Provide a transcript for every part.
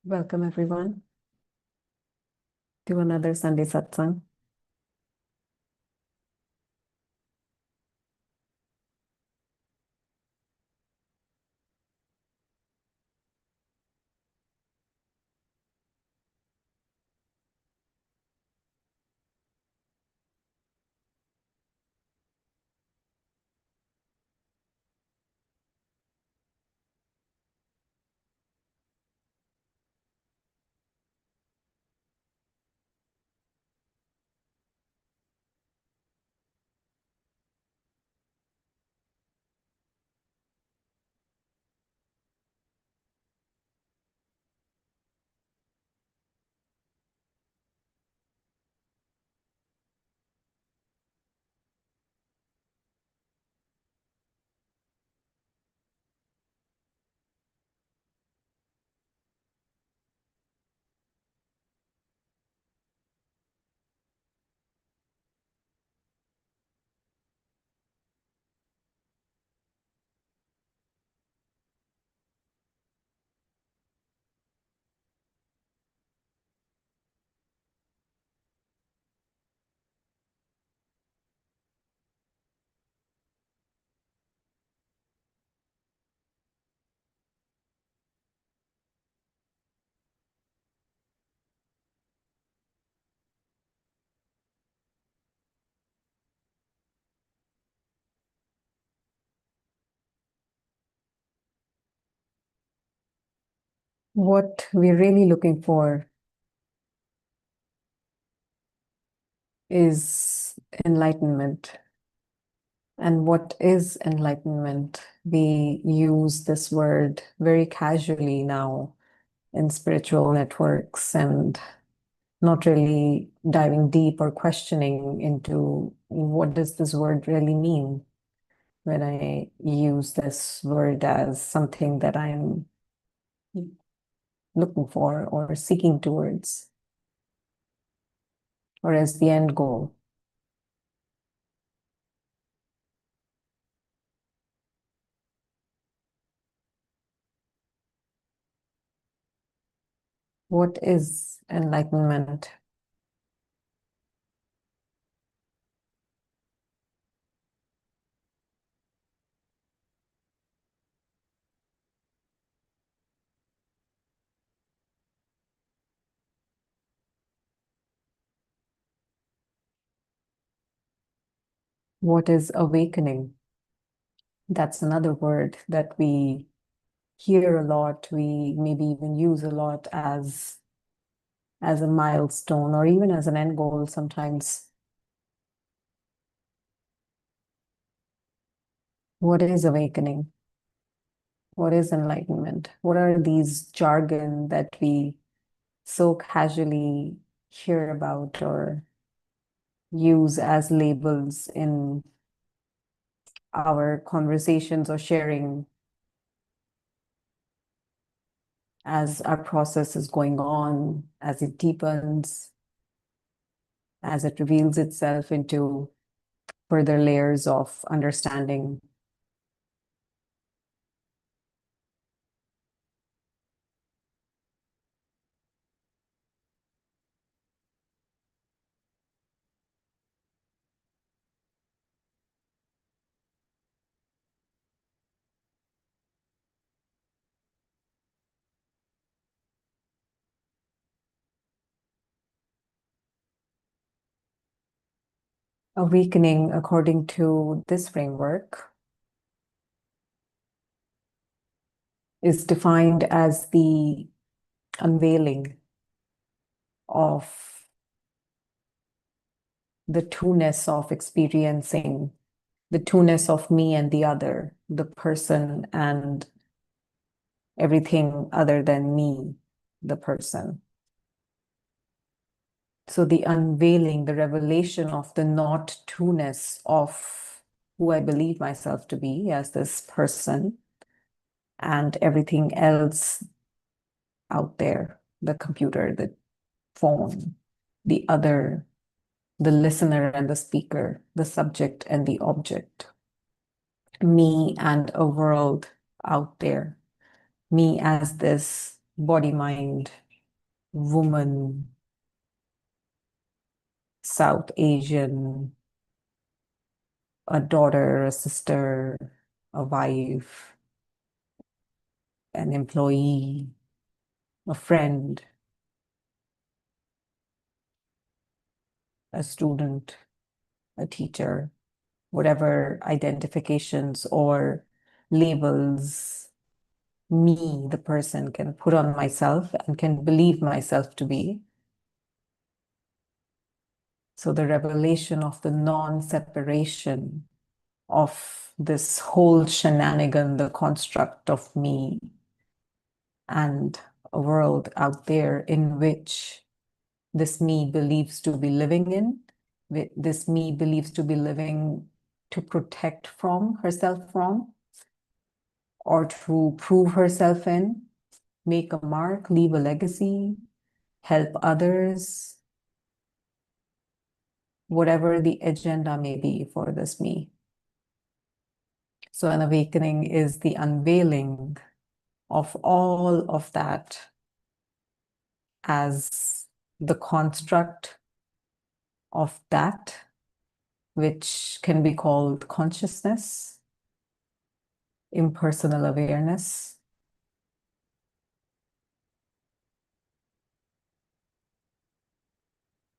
Welcome, everyone, to another Sunday Satsang. What we're really looking for is enlightenment. And what is enlightenment? We use this word very casually now in spiritual networks and not really diving deep or questioning into what does this word really mean when I use this word as something that I'm looking for or seeking towards, or as the end goal. What is enlightenment? What is awakening? That's another word that we hear a lot. We maybe even use a lot as a milestone or even as an end goal sometimes. What is awakening? What is enlightenment? What are these jargon that we so casually hear about or use as labels in our conversations or sharing as our process is going on, as it deepens, as it reveals itself into further layers of understanding? Awakening, according to this framework, is defined as the unveiling of the two-ness of experiencing, the two-ness of me and the other, the person and everything other than me, the person. So the unveiling, the revelation of the not two-ness of who I believe myself to be as this person and everything else out there, the computer, the phone, the other, the listener and the speaker, the subject and the object, me and a world out there, me as this body, mind, woman, South Asian, a daughter, a sister, a wife, an employee, a friend, a student, a teacher, whatever identifications or labels me, the person, can put on myself and can believe myself to be. So the revelation of the non-separation of this whole shenanigan, the construct of me and a world out there in which this me believes to be living in, this me believes to be living to protect from herself from, or to prove herself in, make a mark, leave a legacy, help others, whatever the agenda may be for this me. So an awakening is the unveiling of all of that as the construct of that which can be called consciousness, impersonal awareness,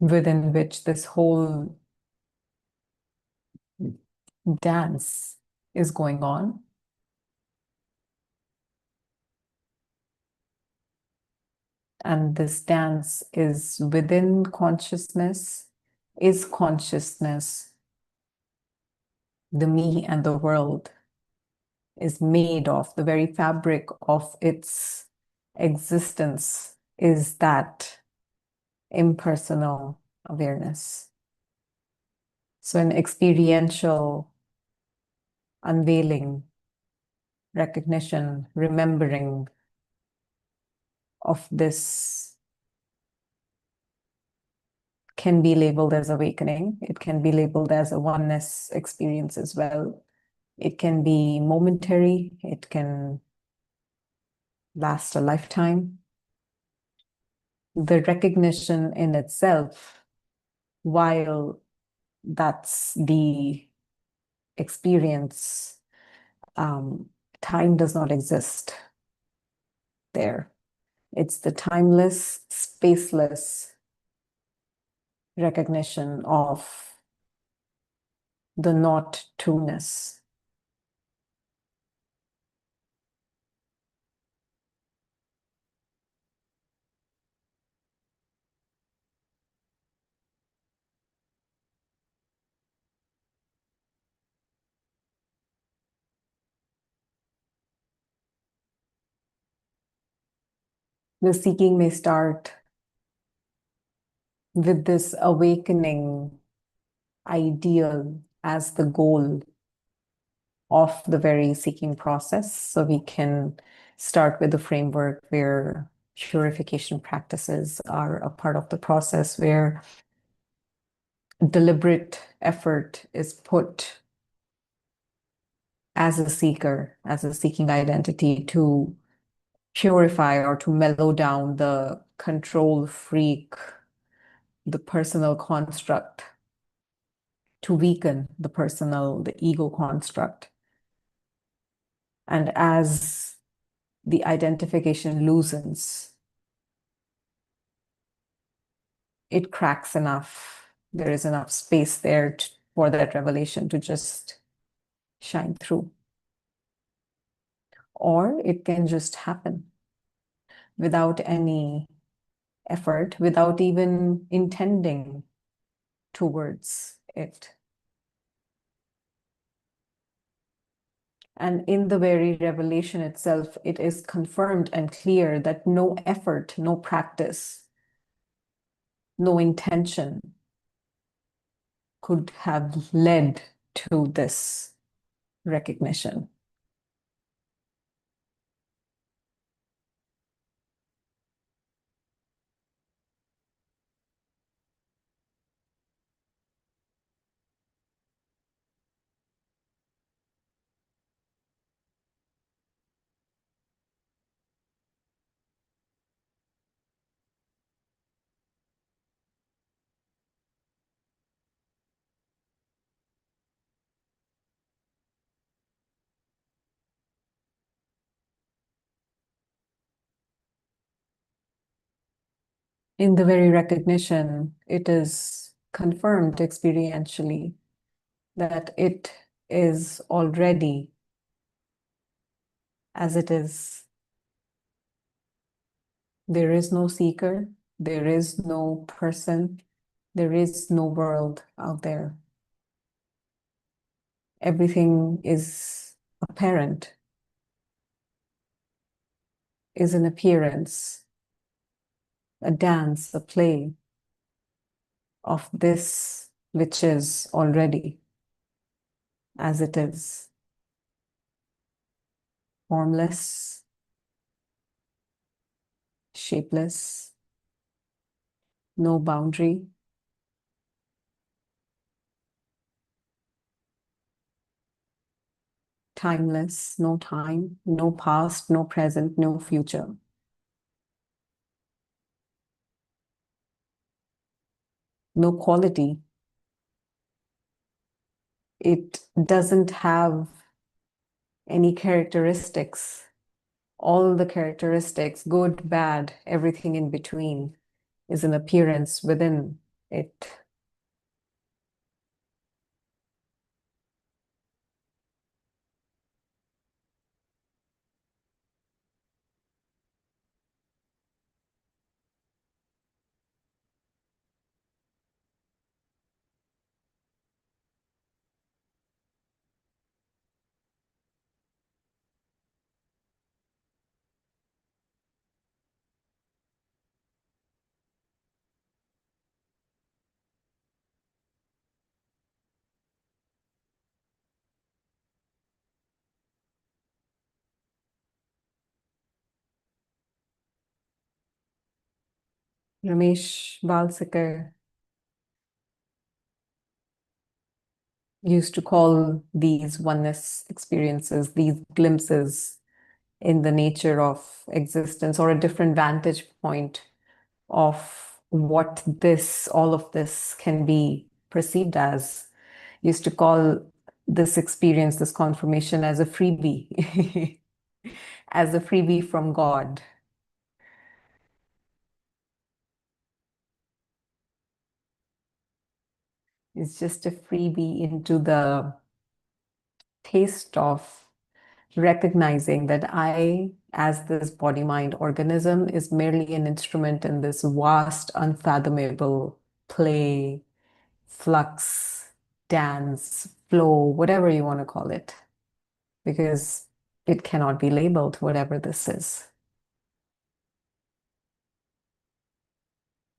within which this whole dance is going on. And this dance is within consciousness, is consciousness, the me and the world is made of, the very fabric of its existence is that impersonal awareness. So an experiential unveiling, recognition, remembering of this can be labeled as awakening. It can be labeled as a oneness experience as well. It can be momentary. It can last a lifetime. The recognition in itself, while that's the experience, time does not exist there. It's the timeless, spaceless recognition of the not two-ness. The seeking may start with this awakening ideal as the goal of the very seeking process. So we can start with the framework where purification practices are a part of the process, where deliberate effort is put as a seeker, as a seeking identity, to purify or to mellow down the control freak, the personal construct, to weaken the personal, the ego construct. And as the identification loosens, it cracks enough. There is enough space there for that revelation to just shine through. Or it can just happen without any effort, without even intending towards it. And in the very revelation itself, it is confirmed and clear that no effort, no practice, no intention could have led to this recognition. In the very recognition, it is confirmed experientially that it is already as it is. There is no seeker, there is no person, there is no world out there. Everything is apparent, is an appearance, a dance, a play of this which is already as it is, formless, shapeless, no boundary, timeless, no time, no past, no present, no future. No quality. It doesn't have any characteristics. All the characteristics, good, bad, everything in between, is an appearance within it. Ramesh Balsekar used to call these oneness experiences, these glimpses in the nature of existence, or a different vantage point of what this, all of this can be perceived as. Used to call this experience, this confirmation, as a freebie, as a freebie from God. It's just a freebie into the taste of recognizing that I, as this body mind organism, is merely an instrument in this vast, unfathomable play, flux, dance, flow, whatever you want to call it, because it cannot be labeled, whatever this is.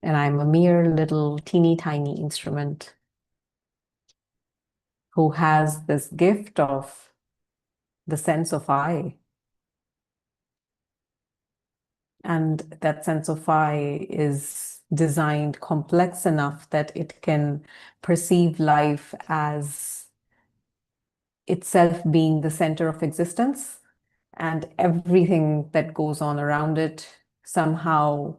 And I'm a mere little teeny tiny instrument who has this gift of the sense of I. And that sense of I is designed complex enough that it can perceive life as itself being the center of existence, and everything that goes on around it somehow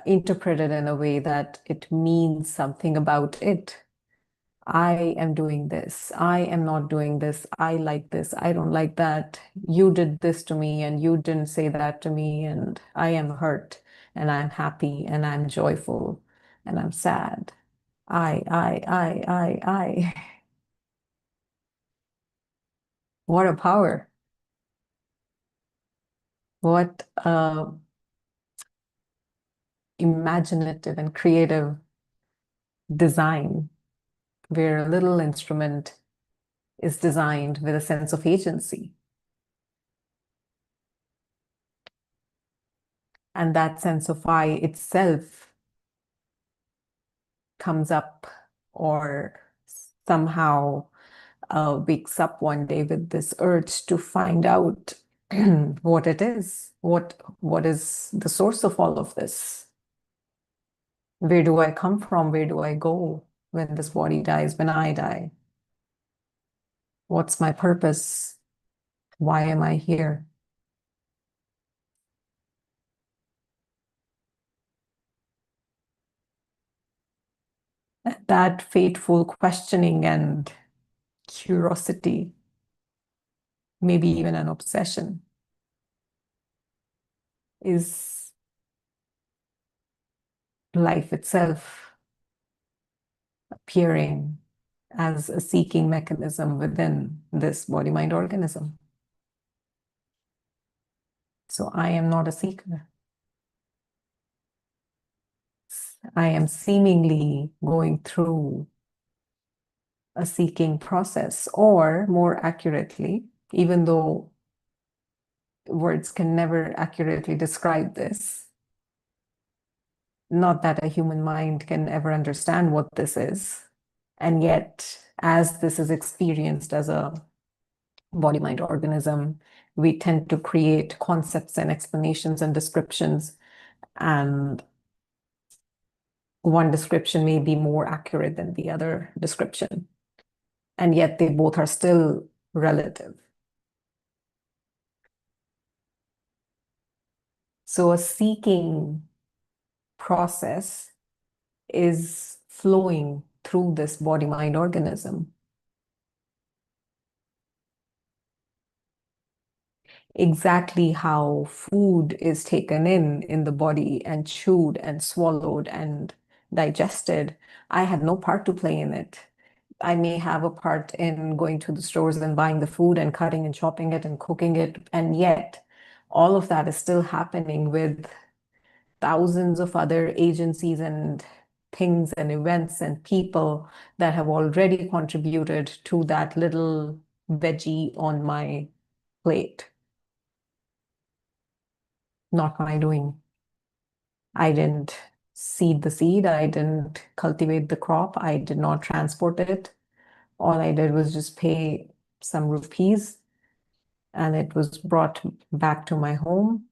interpreted in a way that it means something about it. I am doing this. I am not doing this. I like this. I don't like that. You did this to me and you didn't say that to me. And I am hurt and I'm happy and I'm joyful and I'm sad. I. What a power. What imaginative and creative design, where a little instrument is designed with a sense of agency. And that sense of I itself comes up, or somehow wakes up one day with this urge to find out what it is, what is the source of all of this. Where do I come from? Where do I go when this body dies, when I die? What's my purpose? Why am I here? That fateful questioning and curiosity, maybe even an obsession, is life itself appearing as a seeking mechanism within this body-mind organism. So I am not a seeker. I am seemingly going through a seeking process, or more accurately, even though words can never accurately describe this, not that a human mind can ever understand what this is, and yet, as this is experienced as a body-mind organism, we tend to create concepts and explanations and descriptions, and one description may be more accurate than the other description, and yet they both are still relative. So a seeking process is flowing through this body-mind organism. Exactly how food is taken in the body and chewed and swallowed and digested, I had no part to play in it. I may have a part in going to the stores and buying the food and cutting and chopping it and cooking it, and yet all of that is still happening with thousands of other agencies and things and events and people that have already contributed to that little veggie on my plate. Not my doing. I didn't seed the seed. I didn't cultivate the crop. I did not transport it. All I did was just pay some rupees, and it was brought back to my home.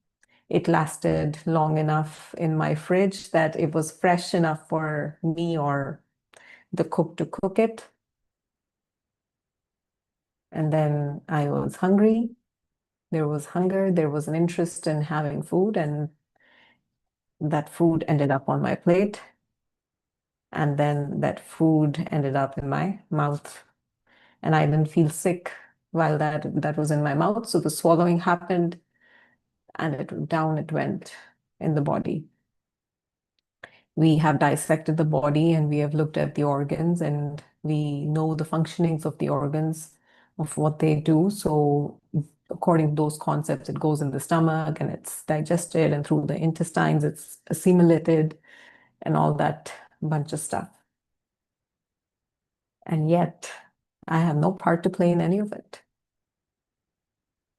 It lasted long enough in my fridge that it was fresh enough for me or the cook to cook it. And then I was hungry. There was hunger. There was an interest in having food, and that food ended up on my plate. And then that food ended up in my mouth. And I didn't feel sick while that was in my mouth. So the swallowing happened, and down it went in the body. We have dissected the body, and we have looked at the organs, and we know the functionings of the organs, of what they do. So according to those concepts, it goes in the stomach and it's digested, and through the intestines, it's assimilated and all that bunch of stuff. And yet I have no part to play in any of it.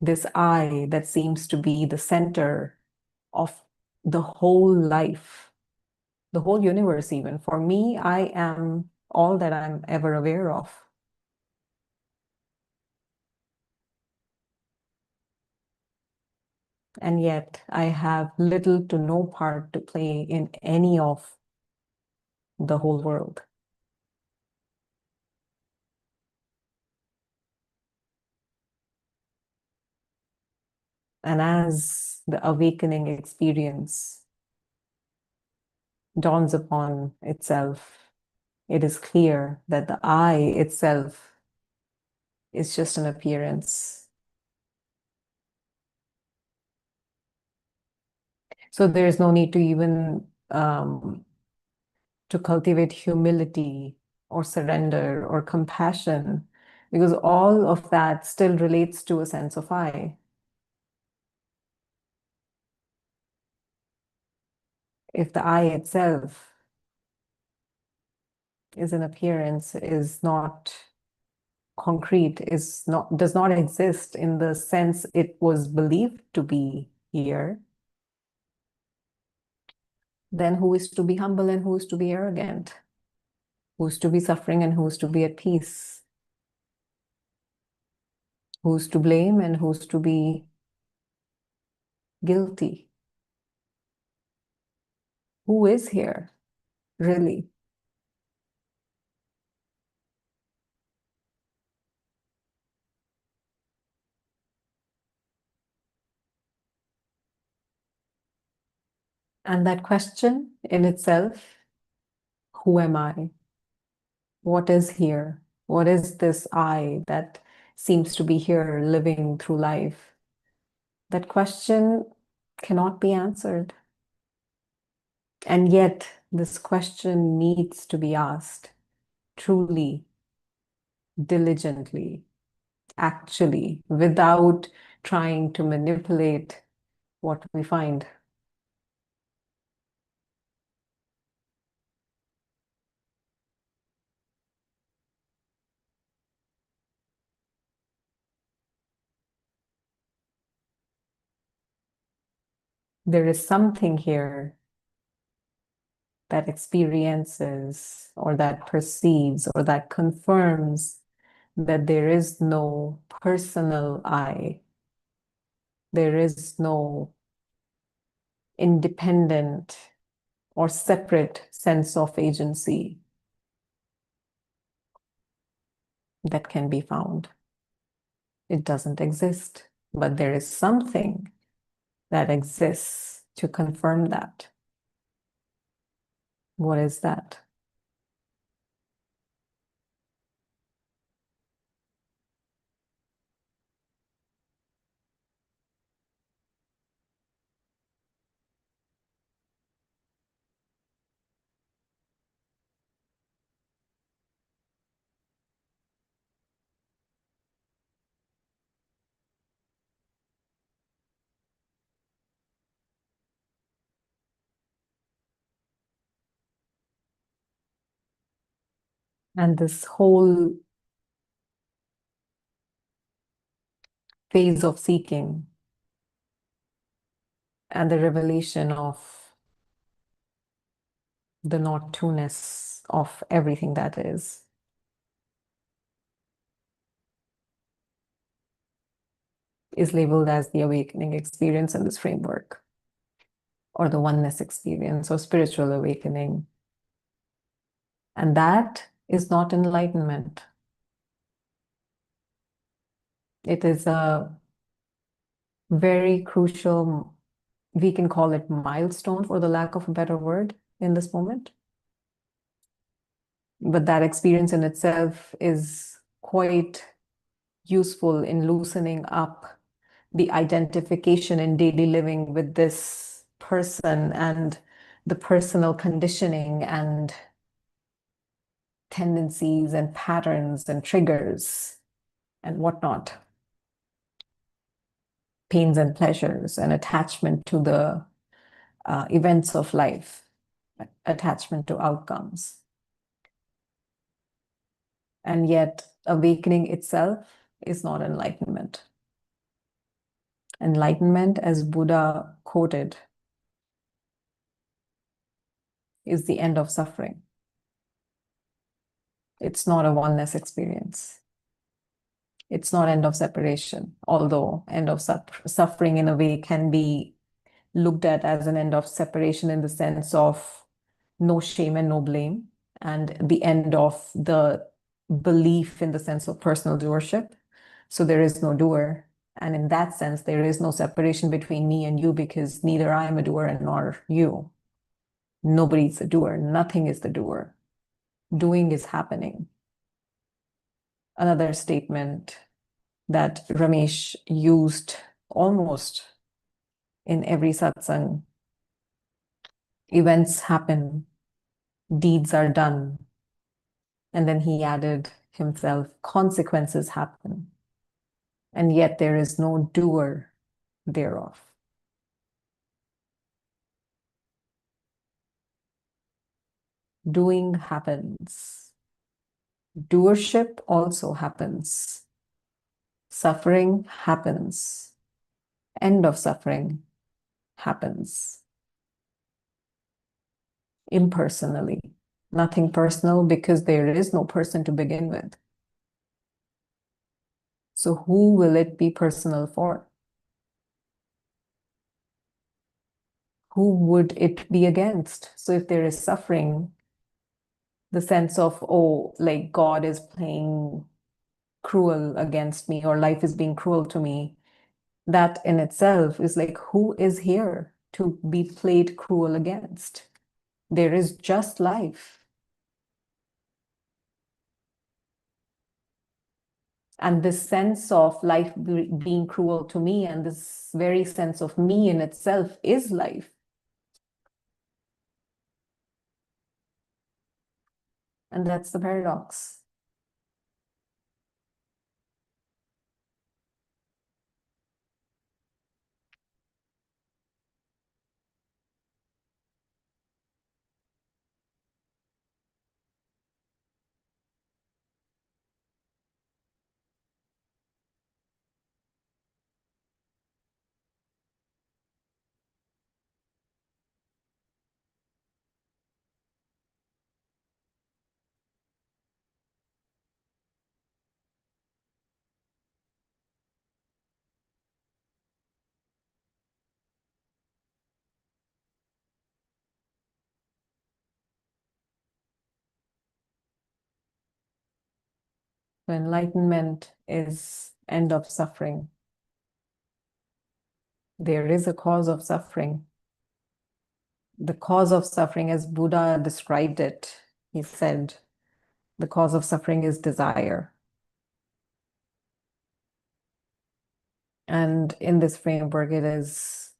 This I that seems to be the center of the whole life, the whole universe, even. For me, I am all that I'm ever aware of. And yet I have little to no part to play in any of the whole world. And as the awakening experience dawns upon itself, it is clear that the I itself is just an appearance. So there is no need to even to cultivate humility or surrender or compassion, because all of that still relates to a sense of I. If the I itself is an appearance, is not concrete, does not exist in the sense it was believed to be here, then who is to be humble and who is to be arrogant? Who's to be suffering and who's to be at peace? Who's to blame and who's to be guilty? Who is here, really? And that question in itself, who am I? What is here? What is this I that seems to be here living through life? That question cannot be answered. And yet This question needs to be asked truly, diligently, actually, without trying to manipulate what we find. There is something here that experiences or that perceives or that confirms that there is no personal I. There is no independent or separate sense of agency that can be found. It doesn't exist, but there is something that exists to confirm that. What is that? And this whole phase of seeking and the revelation of the not two-ness of everything that is labeled as the awakening experience in this framework, or the oneness experience, or spiritual awakening. And that is not enlightenment. It is a very crucial, we can call it milestone for the lack of a better word in this moment. But that experience in itself is quite useful in loosening up the identification in daily living with this person and the personal conditioning and tendencies and patterns and triggers and whatnot, pains and pleasures and attachment to the events of life, attachment to outcomes. And yet, awakening itself is not enlightenment. Enlightenment, as Buddha quoted, is the end of suffering. It's not a oneness experience. It's not end of separation, although end of suffering in a way can be looked at as an end of separation in the sense of no shame and no blame, and the end of the belief in the sense of personal doership. So there is no doer. And in that sense, there is no separation between me and you, because neither I am a doer and nor you. Nobody's a doer. Nothing is the doer. Doing is happening. Another statement that Ramesh used almost in every satsang: events happen, deeds are done. And then he added himself, consequences happen. And yet there is no doer thereof. Doing happens. Doership also happens. Suffering happens. End of suffering happens. Impersonally. Nothing personal, because there is no person to begin with. So who will it be personal for? Who would it be against? So if there is suffering, the sense of, oh, like God is playing cruel against me, or life is being cruel to me, that in itself is like, who is here to be played cruel against? There is just life. And this sense of life being cruel to me, and this very sense of me in itself, is life. And that's the paradox. So enlightenment is end of suffering. There is a cause of suffering. The cause of suffering, as Buddha described it, he said, the cause of suffering is desire. And in this framework, it is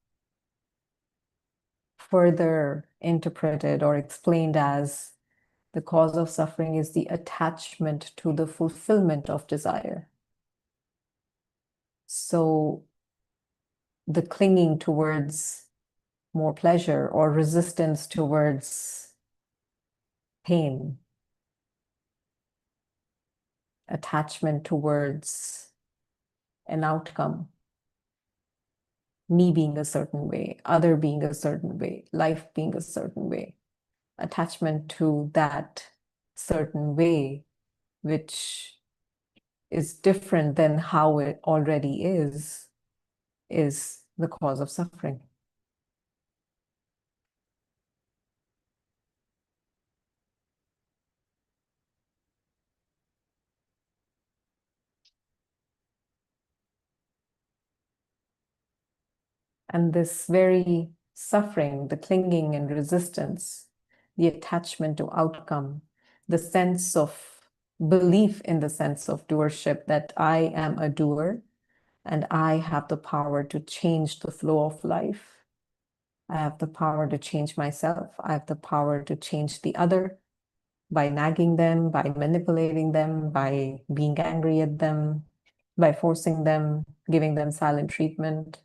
further interpreted or explained as the cause of suffering is the attachment to the fulfillment of desire. So the clinging towards more pleasure or resistance towards pain, attachment towards an outcome, me being a certain way, other being a certain way, life being a certain way, attachment to that certain way, which is different than how it already is the cause of suffering. And this very suffering, the clinging and resistance, the attachment to outcome, the sense of belief in the sense of doership, that I am a doer and I have the power to change the flow of life. I have the power to change myself. I have the power to change the other by nagging them, by manipulating them, by being angry at them, by forcing them, giving them silent treatment.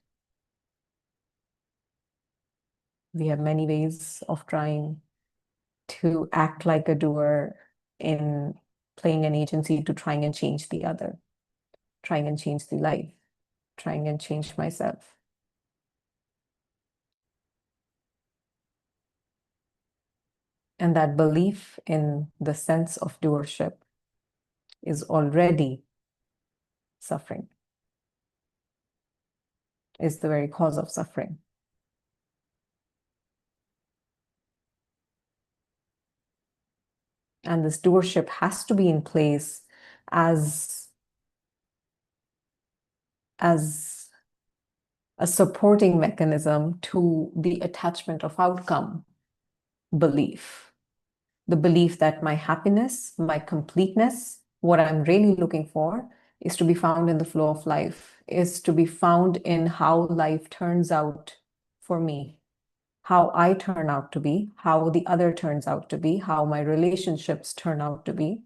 We have many ways of trying to act like a doer in playing an agency to trying and change the other, trying and change the life, trying and change myself. And that belief in the sense of doership is already suffering, is the very cause of suffering. And this doership has to be in place as a supporting mechanism to the attachment of outcome belief. The belief that my happiness, my completeness, what I'm really looking for is to be found in the flow of life, is to be found in how life turns out for me, how I turn out to be, how the other turns out to be, how my relationships turn out to be.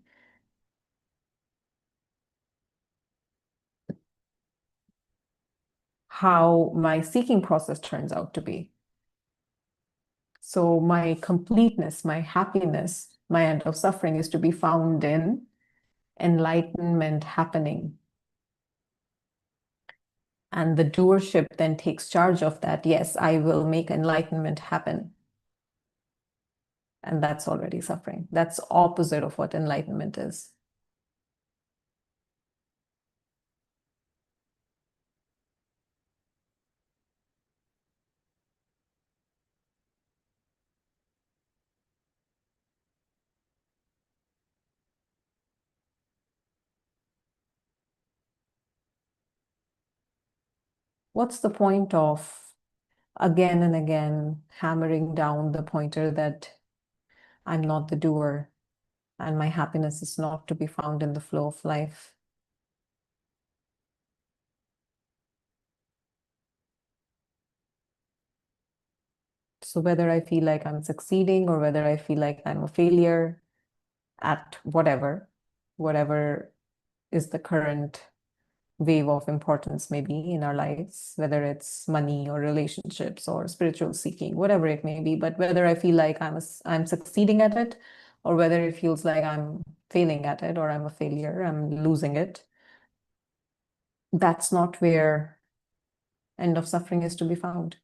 How my seeking process turns out to be. So my completeness, my happiness, my end of suffering is to be found in enlightenment happening. And the doership then takes charge of that. Yes, I will make enlightenment happen. And that's already suffering. That's opposite of what enlightenment is. What's the point of again and again hammering down the pointer that I'm not the doer and my happiness is not to be found in the flow of life? So whether I feel like I'm succeeding or whether I feel like I'm a failure, at whatever is the current wave of importance maybe in our lives, whether it's money or relationships or spiritual seeking, whatever it may be. But whether I feel like I'm succeeding at it, or whether it feels like I'm failing at it, or I'm a failure, I'm losing it, that's not where end of suffering is to be found.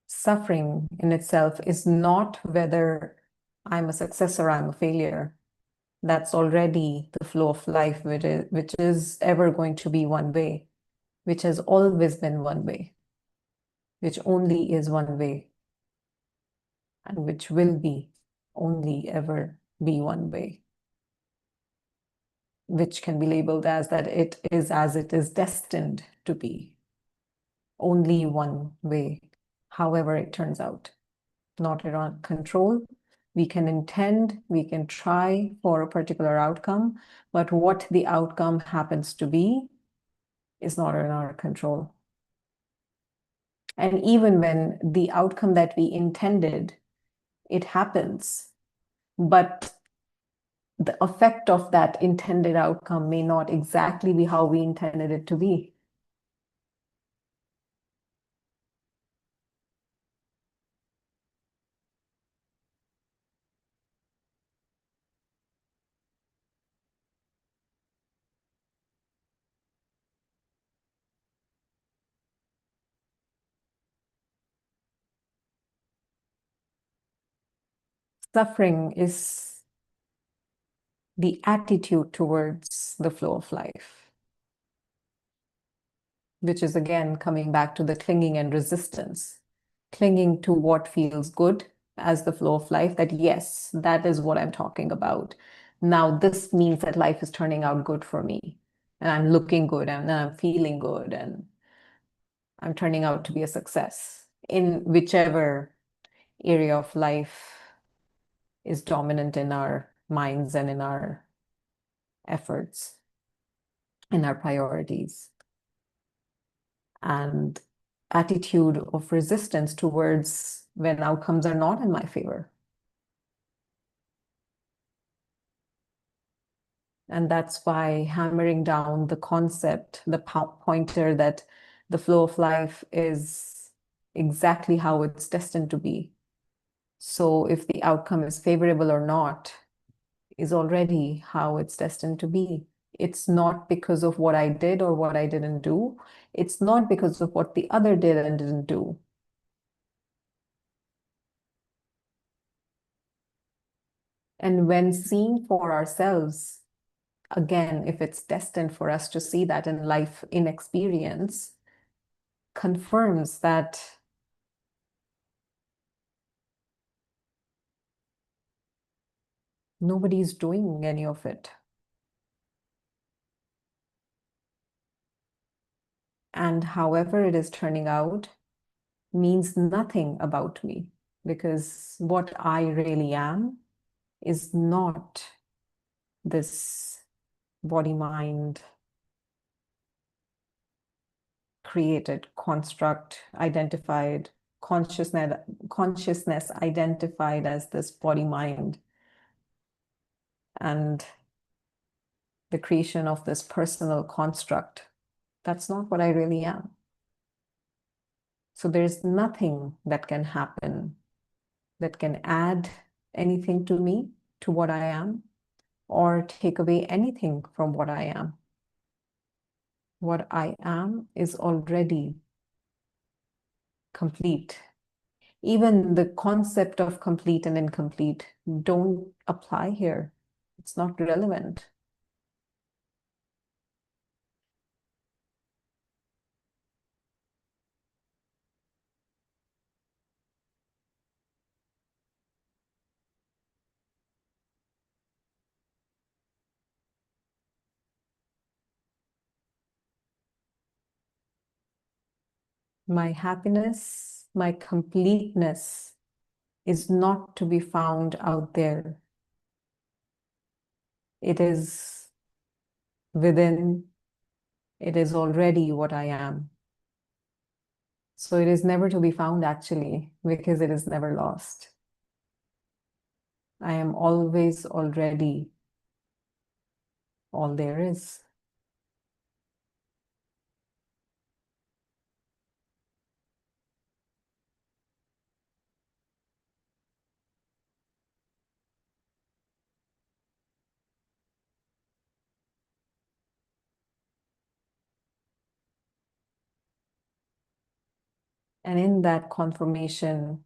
Suffering in itself is not whether I'm a success or I'm a failure. That's already the flow of life, which is ever going to be one way, which has always been one way, which only is one way, and which will be only ever be one way, which can be labeled as that it is as it is destined to be. Only one way, however it turns out. Not in our control. We can intend, we can try for a particular outcome, but what the outcome happens to be is not in our control. And even when the outcome that we intended, it happens, but the effect of that intended outcome may not exactly be how we intended it to be. Suffering is the attitude towards the flow of life, which is again coming back to the clinging and resistance, clinging to what feels good as the flow of life, that yes, that is what I'm talking about. Now, this means that life is turning out good for me, and I'm looking good, and I'm feeling good, and I'm turning out to be a success in whichever area of life is dominant in our minds and in our efforts, in our priorities. And attitude of resistance towards when outcomes are not in my favor. And that's why hammering down the concept, the pointer that the flow of life is exactly how it's destined to be. So if the outcome is favorable or not, is already how it's destined to be. It's not because of what I did or what I didn't do. It's not because of what the other did and didn't do. And when seeing for ourselves, again, if it's destined for us to see that in life, in experience, confirms that nobody's doing any of it. And however it is turning out means nothing about me, because what I really am is not this body mind created construct, identified consciousness identified as this body mind, and the creation of this personal construct. That's not what I really am. So there's nothing that can happen that can add anything to me, to what I am, or take away anything from what I am. What I am is already complete. Even the concept of complete and incomplete don't apply here. It's not relevant. My happiness, my completeness is not to be found out there. It is within, it is already what I am. So it is never to be found actually, because it is never lost. I am always already all there is. And in that confirmation,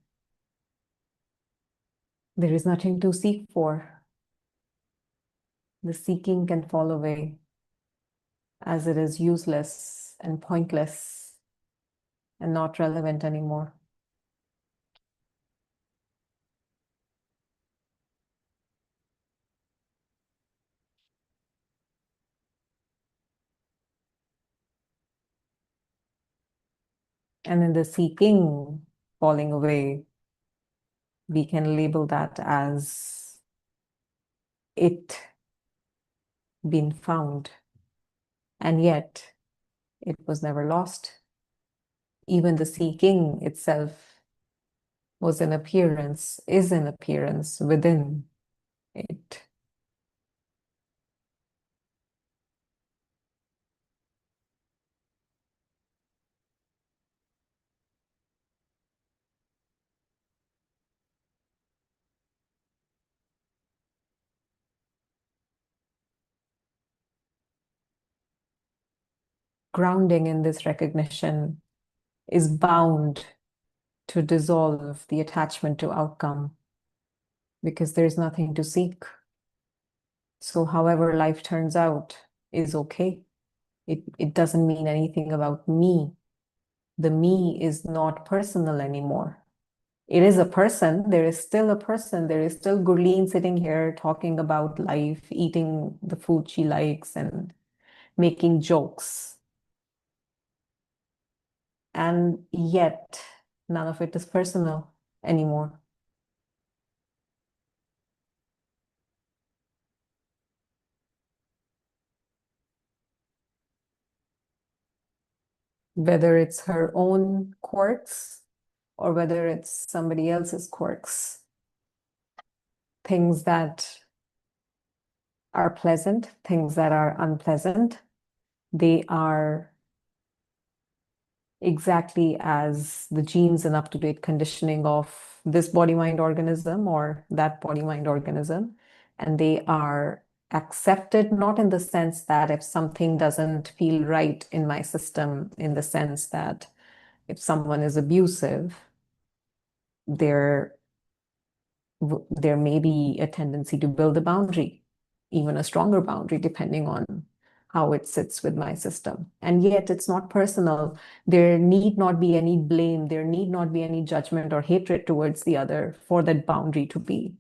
there is nothing to seek for. The seeking can fall away as it is useless and pointless and not relevant anymore. And in the seeking falling away, we can label that as it being found. And yet, it was never lost. Even the seeking itself was an appearance, is an appearance within it. Grounding in this recognition is bound to dissolve the attachment to outcome because there's nothing to seek. So however life turns out is okay. It doesn't mean anything about me. The me is not personal anymore. It is a person. There is still a person. There is still Gurleen sitting here talking about life, eating the food she likes and making jokes. And yet none of it is personal anymore. Whether it's her own quirks or whether it's somebody else's quirks, things that are pleasant, things that are unpleasant, they are exactly as the genes and up-to-date conditioning of this body-mind organism or that body-mind organism. And they are accepted, not in the sense that if something doesn't feel right in my system, in the sense that if someone is abusive, there may be a tendency to build a boundary, even a stronger boundary, depending on how it sits with my system. And yet it's not personal. There need not be any blame. There need not be any judgment or hatred towards the other for that boundary to be.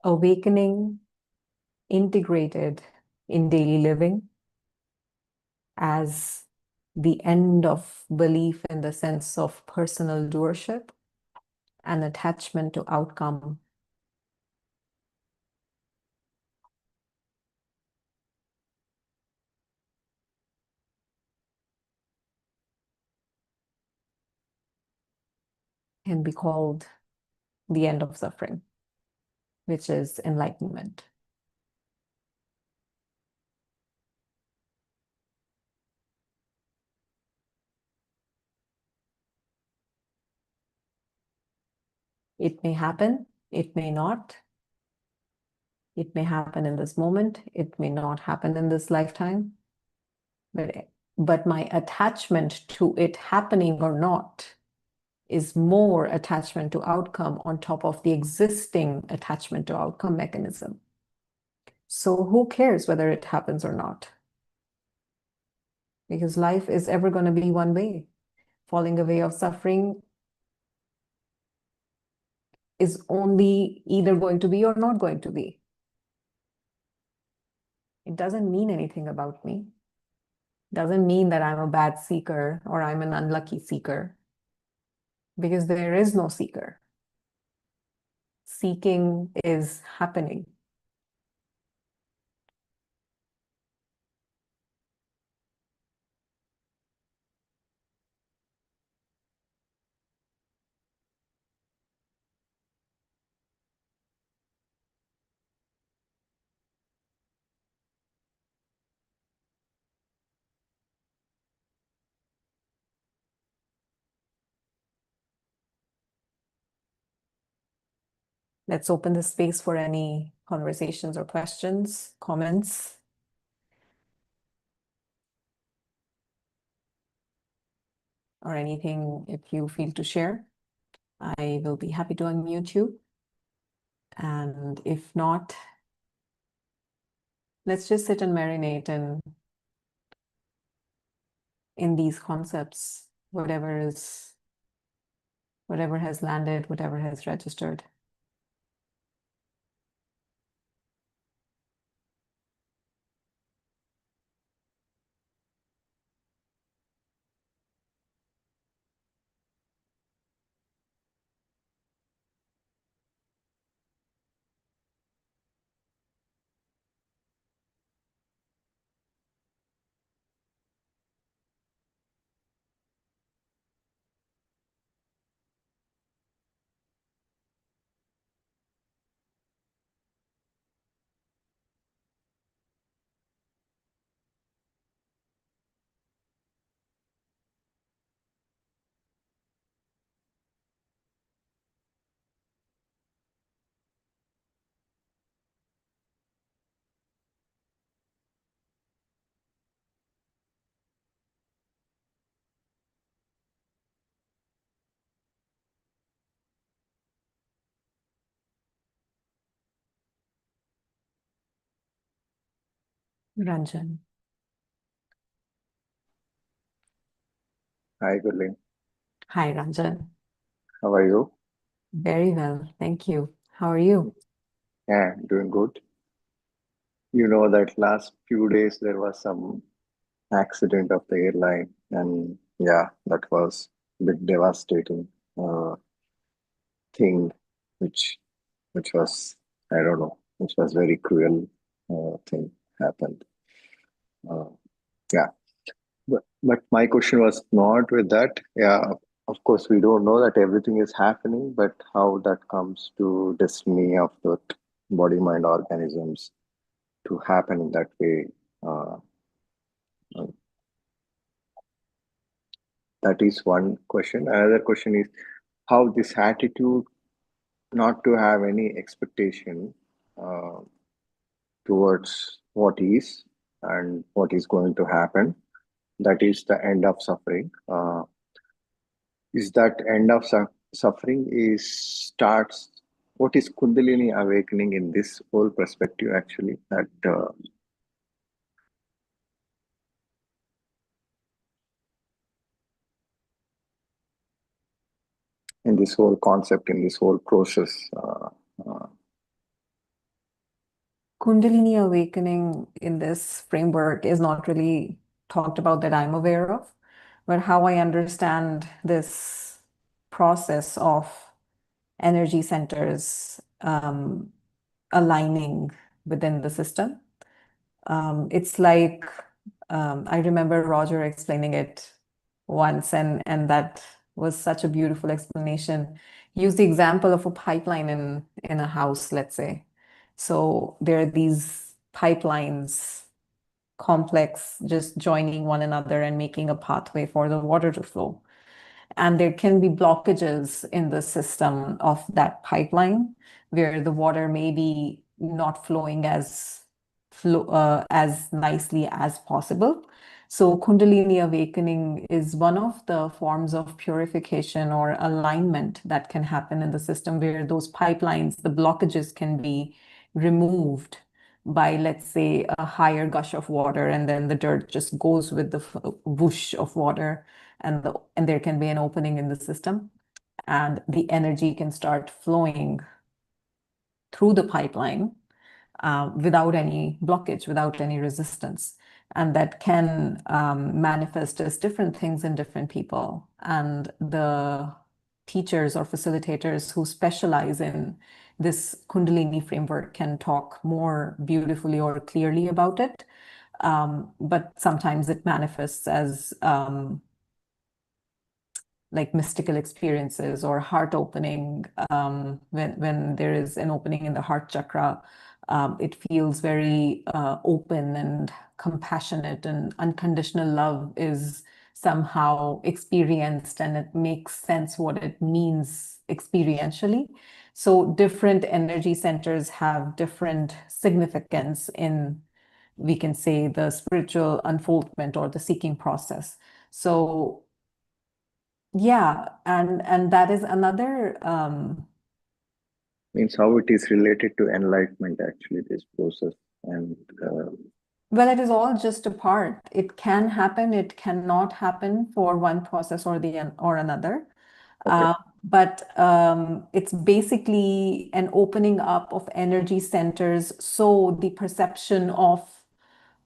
Awakening integrated in daily living as the end of belief in the sense of personal doership and attachment to outcome can be called the end of suffering, which is enlightenment. It may happen, it may not. It may happen in this moment, it may not happen in this lifetime. But my attachment to it happening or not is more attachment to outcome on top of the existing attachment to outcome mechanism. So who cares whether it happens or not? Because life is ever going to be one way. Falling away of suffering is only either going to be or not going to be. It doesn't mean anything about me. Doesn't mean that I'm a bad seeker or I'm an unlucky seeker, because there is no seeker. Seeking is happening. Let's open the space for any conversations or questions, comments, or anything if you feel to share. I will be happy to unmute you. And if not, let's just sit and marinate in these concepts, whatever has landed, whatever has registered. Ranjan. Hi, Gurleen. Hi, Ranjan. How are you? Very well, thank you. How are you? Yeah, doing good. You know that last few days there was some accident of the airline, and yeah, that was a bit devastating uh, thing, which which was I don't know, which was very cruel thing happened. Uh, yeah, but my question was not with that. Yeah, of course we don't know that everything is happening, but how that comes to destiny of the body mind organisms to happen in that way. Uh, uh, that is one question. Another question is how this attitude not to have any expectation uh, towards what is and what is going to happen. That is the end of suffering. Is that end of suffering is starts. What is Kundalini awakening in this whole perspective? Actually, that in this whole concept, in this whole process. Uh, Kundalini awakening in this framework is not really talked about that I'm aware of, but how I understand this process of energy centers aligning within the system. It's like I remember Roger explaining it once, and that was such a beautiful explanation. He used the example of a pipeline in a house, let's say. So there are these pipelines, complex, just joining one another and making a pathway for the water to flow. And there can be blockages in the system of that pipeline where the water may be not flowing as nicely as possible. So Kundalini awakening is one of the forms of purification or alignment that can happen in the system where those pipelines, the blockages can be removed by, let's say, a higher gush of water, and then the dirt just goes with the whoosh of water, and there can be an opening in the system, and the energy can start flowing through the pipeline, without any blockage, without any resistance. And that can manifest as different things in different people. And the teachers or facilitators who specialize in this Kundalini framework can talk more beautifully or clearly about it. But sometimes it manifests as like mystical experiences or heart opening. When there is an opening in the heart chakra, it feels very open and compassionate, and unconditional love is somehow experienced, and it makes sense what it means experientially. So different energy centers have different significance in, we can say, the spiritual unfoldment or the seeking process. So yeah, and that is another Means how it is related to enlightenment, actually, this process. And well, it is all just a part. It can happen, it cannot happen for one process or another. okay. But it's basically an opening up of energy centers, so the perception of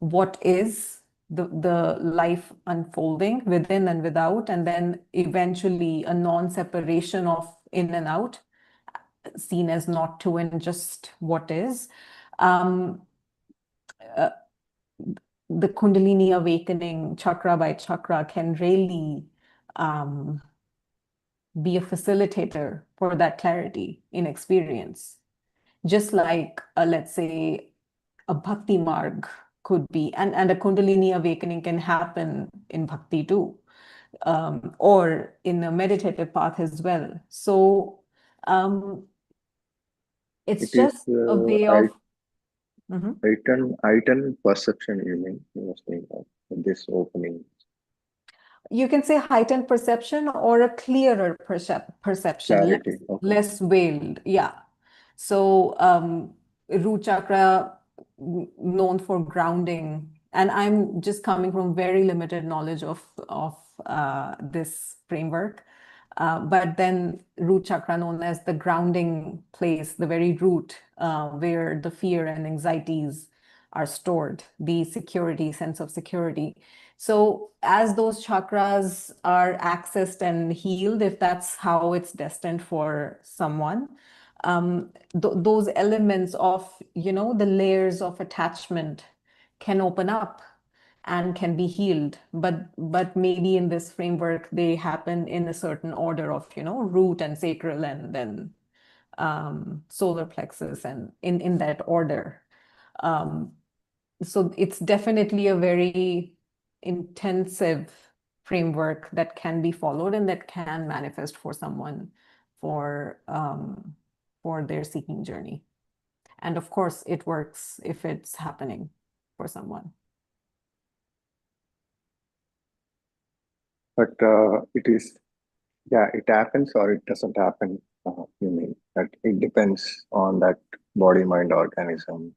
what is the life unfolding within and without, and then eventually a non-separation of in and out, seen as not two and just what is. Um, uh, the Kundalini awakening, chakra by chakra, can really be a facilitator for that clarity in experience. Just like, let's say, a bhakti marg could be, and a Kundalini awakening can happen in bhakti too, or in a meditative path as well. So um, it's It is just a way of. Mhm. heightened perception, you mean, you were saying that, this opening. You can say heightened perception or a clearer perception, Clarity. Okay. less veiled. Yeah. So, root chakra, known for grounding, and I'm just coming from very limited knowledge of this framework. But then root chakra, known as the grounding place, the very root where the fear and anxieties are stored, the security, sense of security. So as those chakras are accessed and healed, if that's how it's destined for someone, those elements of, the layers of attachment can open up and can be healed. But maybe in this framework, they happen in a certain order of, root and sacral, and then solar plexus, and in that order. Um, so it's definitely a very intensive framework that can be followed and that can manifest for someone for their seeking journey. And of course, it works if it's happening for someone. But it is, yeah, it happens or it doesn't happen. You mean that it depends on that body mind organism.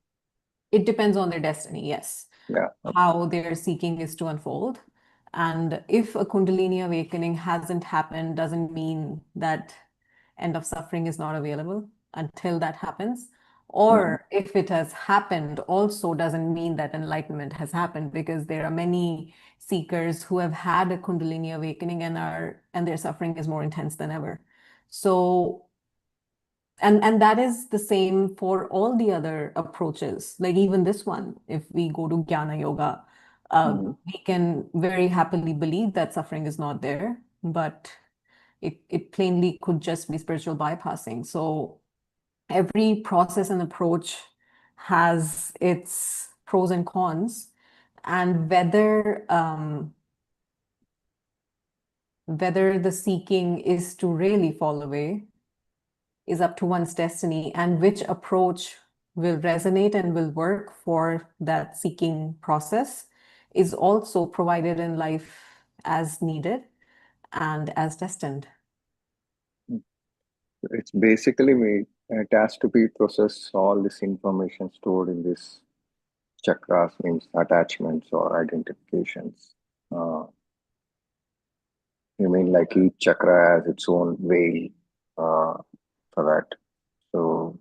It depends on their destiny, yes. Yeah. How their seeking is to unfold. And if a Kundalini awakening hasn't happened, doesn't mean that end of suffering is not available until that happens. Mhm. Or if it has happened, also doesn't mean that enlightenment has happened, because there are many seekers who have had a Kundalini awakening and their suffering is more intense than ever. So, and that is the same for all the other approaches, like even this one. If we go to Jnana Yoga, Mhm. we can very happily believe that suffering is not there, but it plainly could just be spiritual bypassing. So every process and approach has its pros and cons, and whether the seeking is to really fall away is up to one's destiny, and which approach will resonate and will work for that seeking process is also provided in life as needed and as destined. It's basically me. It has to be processed. All this information stored in this chakras means attachments or identifications. Uh, you mean like each chakra has its own veil for that. So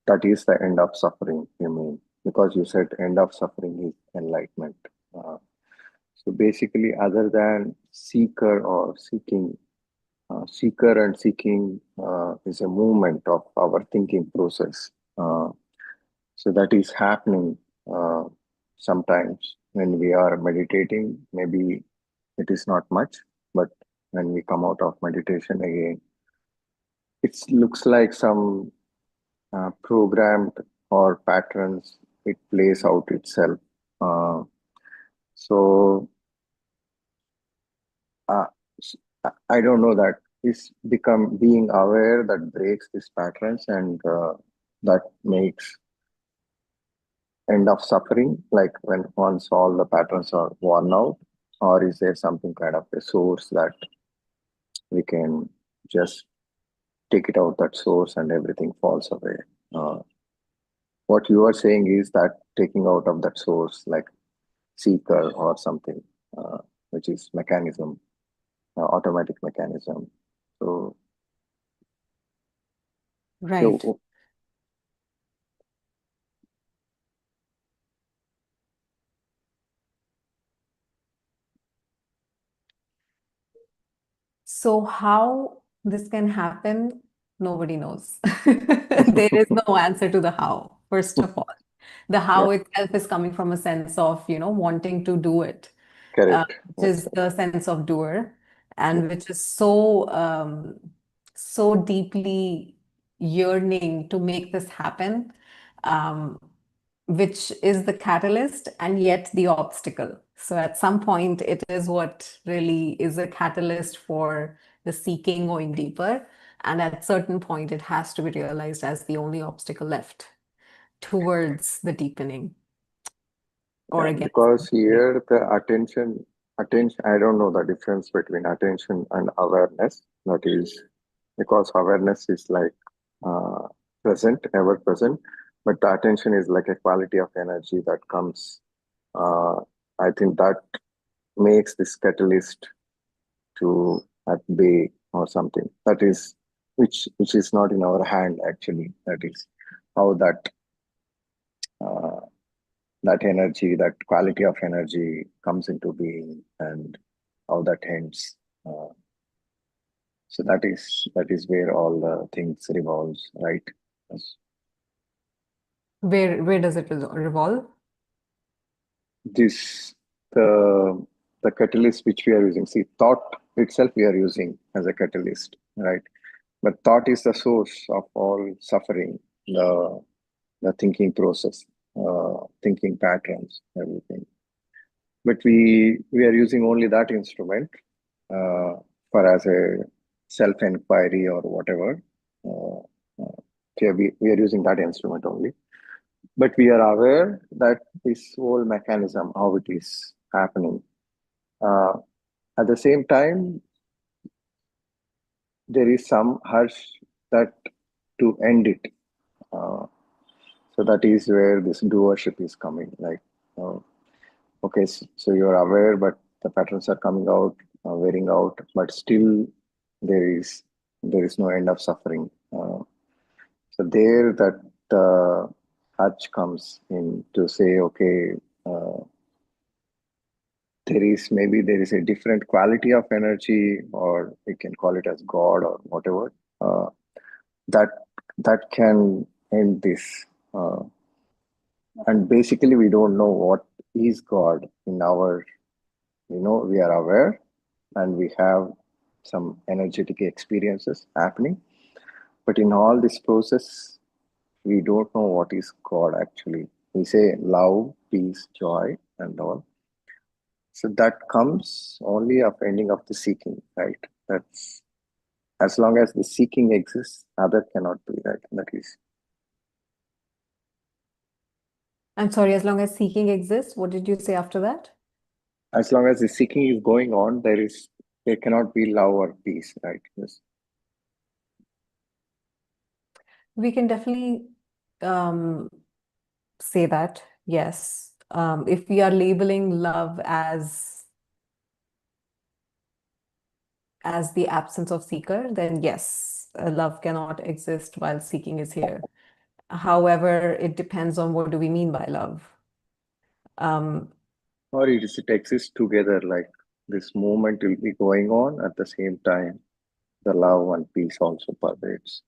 that is the end of suffering, you mean? Because you said end of suffering is enlightenment. Uh, so basically, other than seeker or seeking, seeker and seeking is a movement of our thinking process. So that is happening uh, sometimes when we are meditating. Maybe it is not much, but when we come out of meditation again, it looks like some programmed or patterns. It plays out itself. Uh, so uh, I don't know that is become being aware that breaks these patterns and that makes end of suffering, like when once all the patterns are worn out, or is there something kind of a source that we can just take it out that source and everything falls away? Uh, what you are saying is that taking out of that source, like seeker or something, uh, which is mechanism, automatic mechanism. So, Right. so So how this can happen, nobody knows. There is no answer to the how, first of all. The yeah, how itself is coming from a sense of, wanting to do it, correct. which That's is the sense of doer, and which is so deeply yearning to make this happen, um, which is the catalyst and yet the obstacle. So at some point, it is what really is a catalyst for the seeking going deeper. And at certain point, it has to be realized as the only obstacle left towards the deepening or Yeah, against because the here the attention, I don't know the difference between attention and awareness. That is because awareness is like uh, present, ever present, but the attention is like a quality of energy that comes. Uh, I think that makes this catalyst to at bay or something. That is which is not in our hand actually. That is how uh, that energy, that quality of energy comes into being and how that ends. Uh, so that is where all the things revolves, right? Yes. where does it revolve? This the catalyst which we are using. See, thought itself we are using as a catalyst, right? But thought is the source of all suffering, the thinking process, thinking patterns, everything. But we are using only that instrument uh, for as a self inquiry or whatever. Uh, okay, we are using that instrument only, but we are aware that this whole mechanism, how it is happening. Uh, at the same time, there is some urge that to end it. Uh, so that is where this doership is coming. Like, uh, okay, so you're aware, but the patterns are coming out, wearing out, but still there is there is no end of suffering. So there that urge comes in to say, okay, uh, there is a different quality of energy, or we can call it as God or whatever. Uh, that that can end this. And basically, we don't know what is God in our. We are aware and we have some energetic experiences happening, but in all this process we don't know what is God actually. We say love, peace, joy and all, so that comes only of ending of the seeking, right? That's as long as the seeking exists, other cannot be, right? That is, I'm sorry, as long as seeking exists, what did you say after that? as long as the seeking is going on, there cannot be love or peace, right? Yes. We can definitely um, say that, yes. If we are labeling love as the absence of seeker, then yes, love cannot exist while seeking is here. However, it depends on what do we mean by love. Um, Or it exists together, like this movement will be going on at the same time. The love and peace also pervades.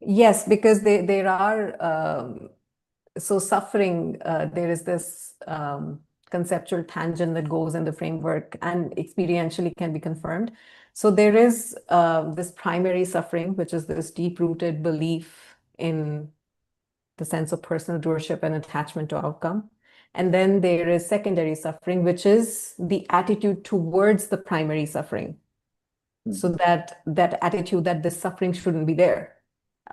yes, because there are so suffering, there is this conceptual tangent that goes in the framework and experientially can be confirmed. So there is this primary suffering, which is this deep-rooted belief in the sense of personal doership and attachment to outcome. And then there is secondary suffering, which is the attitude towards the primary suffering. So Mhm. that attitude that this suffering shouldn't be there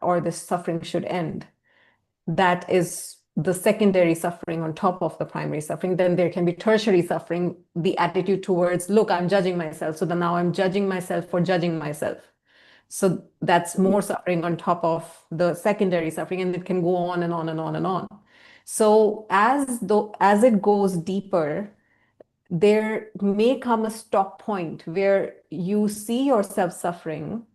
or this suffering should end, that is the secondary suffering on top of the primary suffering. Then there can be tertiary suffering, the attitude towards, look, I'm judging myself. So then now I'm judging myself for judging myself. So that's more suffering on top of the secondary suffering, and it can go on and on and on and on. So as it goes deeper, there may come a stop point where you see yourself suffering.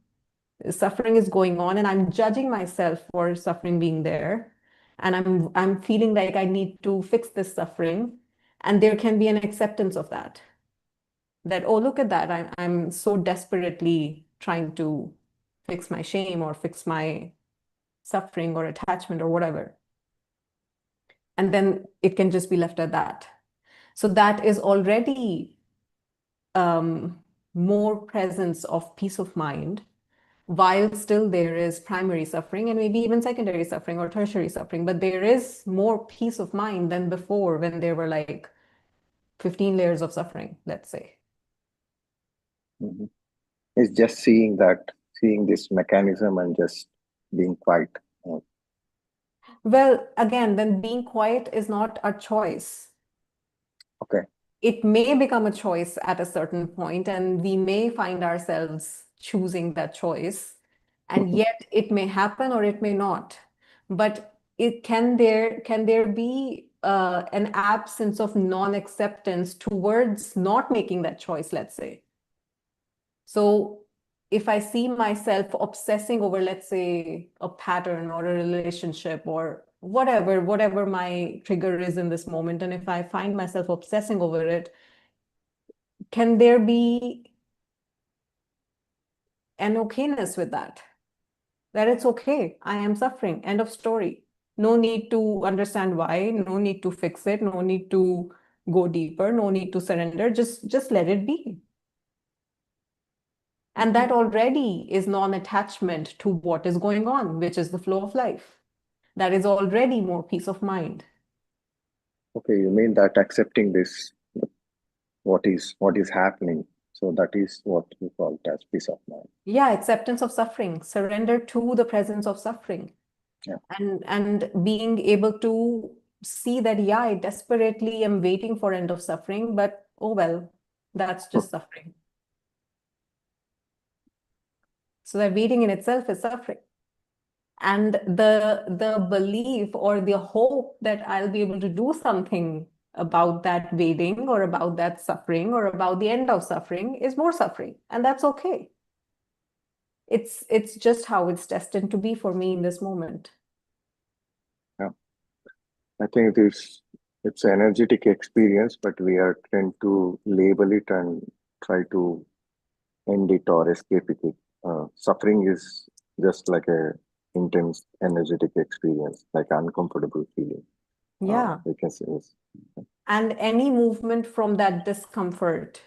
Suffering is going on, and I'm judging myself for suffering being there. And I'm feeling like I need to fix this suffering. And there can be an acceptance of that. That, oh, look at that. I'm so desperately trying to fix my shame or fix my suffering or attachment or whatever. And then it can just be left at that. So that is already more presence of peace of mind, while still there is primary suffering and maybe even secondary suffering or tertiary suffering. But there is more peace of mind than before when there were like 15 layers of suffering, let's say. Mhm. It's just seeing that, seeing this mechanism and just being quiet. Uh, Well, again, then being quiet is not a choice. okay. It may become a choice at a certain point, and we may find ourselves choosing that choice, and yet it may happen or it may not. But it can there be an absence of non-acceptance towards not making that choice, let's say. So if I see myself obsessing over, let's say, a pattern or a relationship or whatever my trigger is in this moment, and if I find myself obsessing over it, can there be an okayness with that? That it's okay, I am suffering, end of story. No need to understand why, no need to fix it, no need to go deeper, no need to surrender, just let it be. And Mhm. that already is non-attachment to what is going on, which is the flow of life. That is already more peace of mind. Okay, you mean that accepting this, what is happening. So that is what you call it as peace of mind. Yeah, acceptance of suffering, surrender to the presence of suffering, Yeah. and being able to see that, yeah, I desperately am waiting for end of suffering, but oh well, that's just suffering. So that waiting in itself is suffering. And the belief or the hope that I'll be able to do something about that waiting or about that suffering or about the end of suffering is more suffering. And that's okay. It's just how it's destined to be for me in this moment. Yeah. I think it's an energetic experience, but we are tend to label it and try to end it or escape it. Suffering is just like a intense energetic experience, like uncomfortable feeling. Yeah. We can say this. And any movement from that discomfort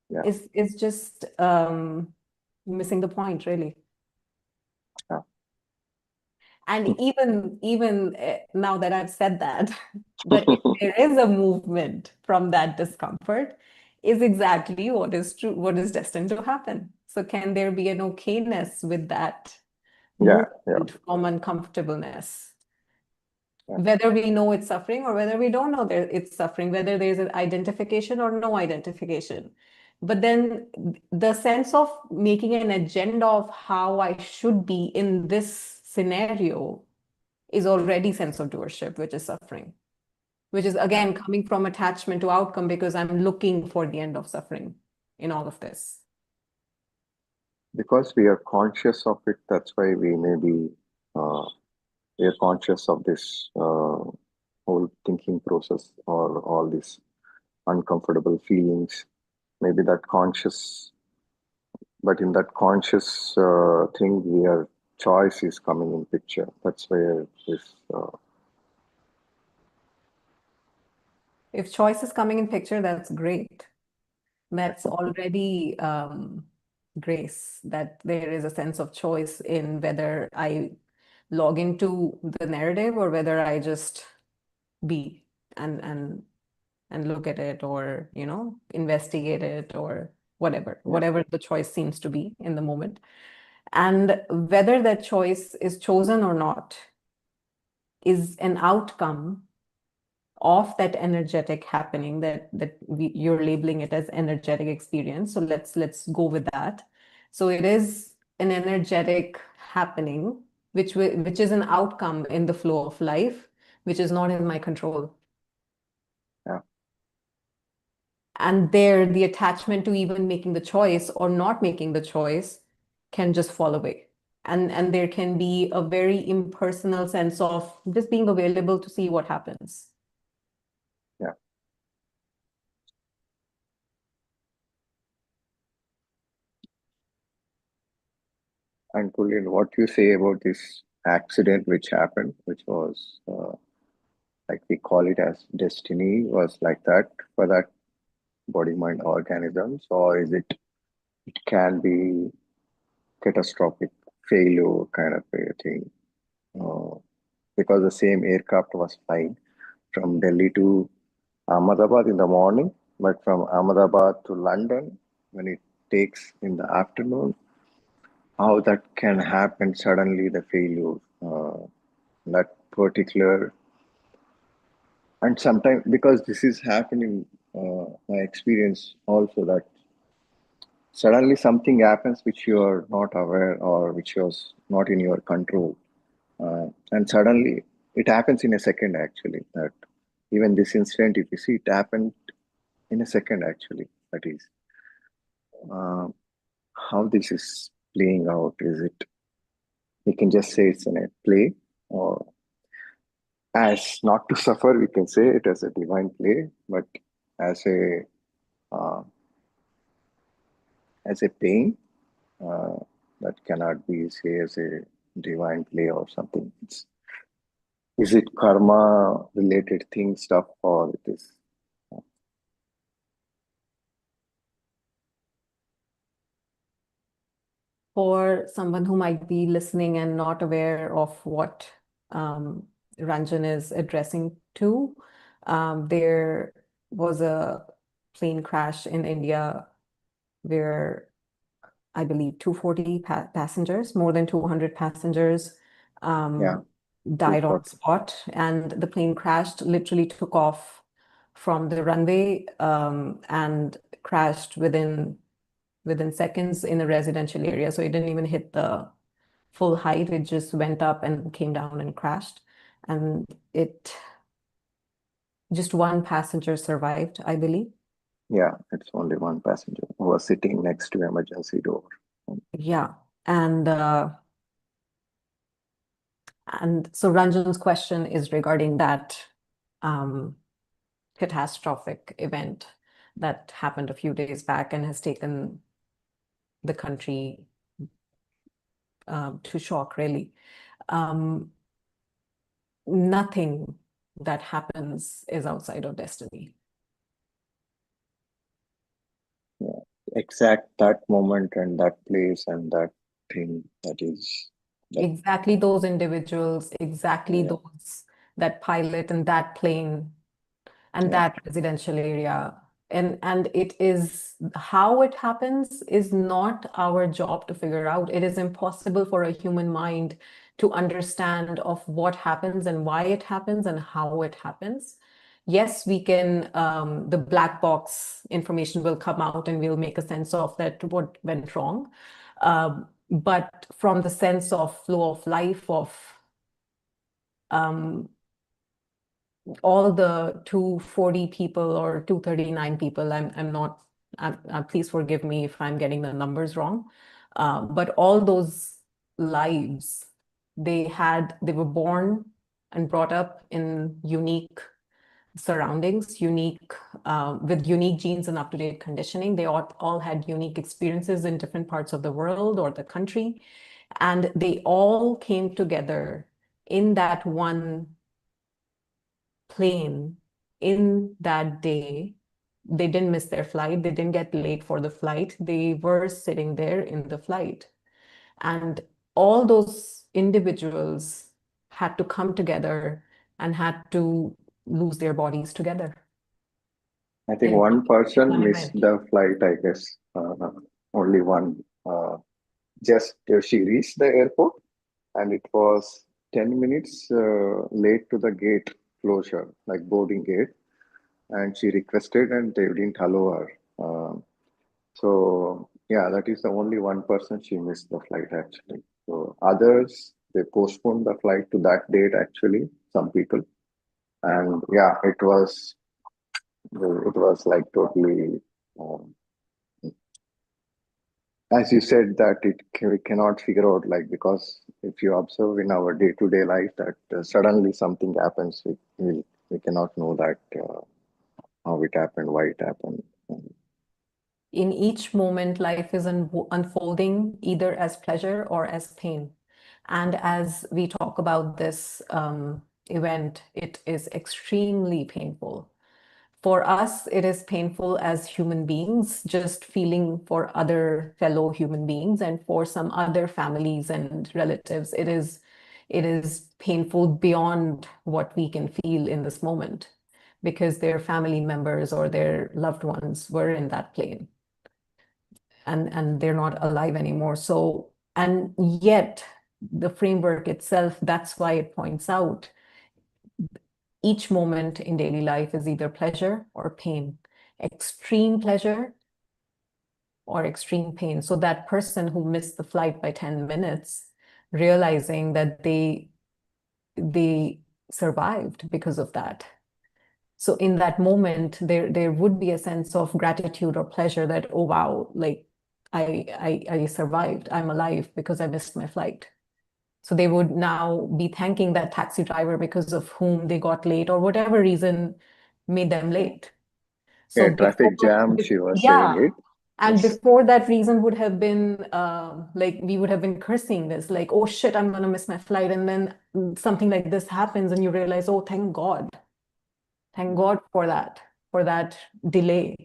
Yeah. is just missing the point, really. Yeah. And even now that I've said that, but if there is a movement from that discomfort, is exactly what is true, what is destined to happen. So can there be an okayness with that Yeah. Yeah. movement from uncomfortableness? Yeah. Whether we know it's suffering or whether we don't know that it's suffering, whether there's an identification or no identification. But then the sense of making an agenda of how I should be in this scenario is already sense of doership, which is suffering, which is Yeah. again coming from attachment to outcome because I'm looking for the end of suffering in all of this. Because we are conscious of it, that's why we may be uh, we are conscious of this whole thinking process or all these uncomfortable feelings. Maybe that conscious, but in that conscious thing, where choice is coming in picture. That's where this. If choice is coming in picture, that's great. That's already grace, that there is a sense of choice in whether I log into the narrative or whether I just be and look at it, or investigate it, or whatever the choice seems to be in the moment. And whether that choice is chosen or not is an outcome of that energetic happening, you're labeling it as energetic experience. So let's go with that. So it is an energetic happening, which is an outcome in the flow of life, which is not in my control. Yeah. And there, the attachment to even making the choice or not making the choice can just fall away. And there can be a very impersonal sense of just being available to see what happens. Yeah. And Kulin, what you say about this accident which happened, which was like we call it as destiny, was like that for that body mind organisms, or is it? It can be catastrophic failure kind of a thing, uh, because the same aircraft was flying from Delhi to Ahmedabad in the morning, but from Ahmedabad to London when it takes in the afternoon. How that can happen suddenly, the failure, that particular, and sometimes because this is happening, my experience also that suddenly something happens which you are not aware or which was not in your control, and suddenly it happens in a second actually. That even this incident, if you see, it happened in a second actually. That is uh, how this is playing out. Is it, we can just say it's in a play, or as not to suffer, we can say it as a divine play, but as a uh, as a pain, uh, that cannot be say as a divine play or something. Is it karma related thing stuff, or it is? For someone who might be listening and not aware of what Ranjan is addressing to, there was a plane crash in India where I believe 240 passengers, more than 200 passengers, Yeah, died on 240. spot, and the plane crashed, literally took off from the runway, and crashed within seconds in a residential area. So it didn't even hit the full height. It just went up and came down and crashed. And it just one passenger survived, I believe. Yeah, it's only one passenger who was sitting next to emergency door. Yeah. And so Ranjan's question is regarding that um, catastrophic event that happened a few days back and has taken the country to shock, really. Nothing that happens is outside of destiny. Yeah, exact that moment and that place and that thing, that is that. Exactly those individuals, exactly Yeah, those, that pilot and that plane and yeah, that residential area. And it is, how it happens is not our job to figure out. It is impossible for a human mind to understand of what happens and why it happens and how it happens. Yes, we can, the black box information will come out and we'll make a sense of that, what went wrong. But from the sense of flow of life, of um, all the 240 people or 239 people, I'm not, please forgive me if I'm getting the numbers wrong, but all those lives They were born and brought up in unique surroundings, with unique genes and up-to-date conditioning. They all had unique experiences in different parts of the world or the country, and they all came together in that one plane in that day. They didn't miss their flight. They didn't get late for the flight. They were sitting there in the flight. And all those individuals had to come together and had to lose their bodies together I think in one person one missed event. the flight, I guess. Only one. Just she reached the airport and it was 10 minutes late to the gate closure, like boarding gate. And she requested and they didn't allow her. So, yeah, that is the only one person she missed the flight actually. So, others, they postponed the flight to that date actually, some people. And yeah, it was like totally, um, as you said, that we cannot figure out, like, because if you observe in our day-to-day life that suddenly something happens, we cannot know that how it happened, why it happened. In each moment, life is unfolding either as pleasure or as pain. And as we talk about this event, it is extremely painful. For us, it is painful as human beings, just feeling for other fellow human beings, and for some other families and relatives, it is painful beyond what we can feel in this moment because their family members or their loved ones were in that plane and they're not alive anymore. So, and yet the framework itself, that's why it points out each moment in daily life is either pleasure or pain, extreme pleasure or extreme pain. So that person who missed the flight by 10 minutes, realizing that they survived because of that. So in that moment, there would be a sense of gratitude or pleasure that, oh wow, like I survived. I'm alive because I missed my flight. So they would now be thanking that taxi driver because of whom they got late or whatever reason made them late. Yeah, So before, traffic jam, she was saying yeah. it. And Yes. before that reason would have been like we would have been cursing this, like, oh shit, I'm gonna miss my flight. And then something like this happens and you realize, oh, thank God. Thank God for that delay.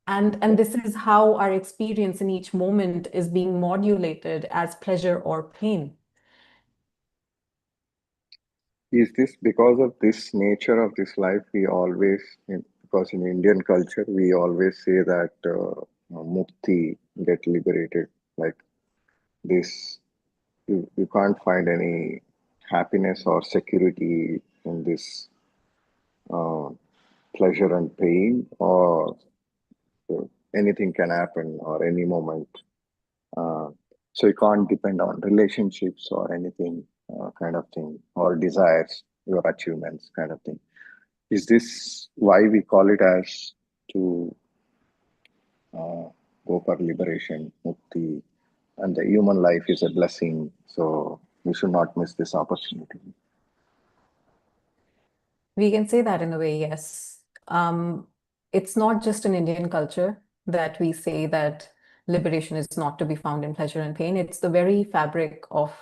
And this is how our experience in each moment is being modulated as pleasure or pain. Is this because of this nature of this life? Because in Indian culture, we always say that mukti, get liberated. Like this, you can't find any happiness or security in this uh, pleasure and pain, or anything can happen or any moment. Uh, so you can't depend on relationships or anything kind of thing, or desires, your achievements kind of thing. Is this why we call it as to uh, go for liberation, mukti, and the human life is a blessing, so we should not miss this opportunity. We can say that in a way, yes. It's not just an Indian culture that we say that liberation is not to be found in pleasure and pain. It's the very fabric of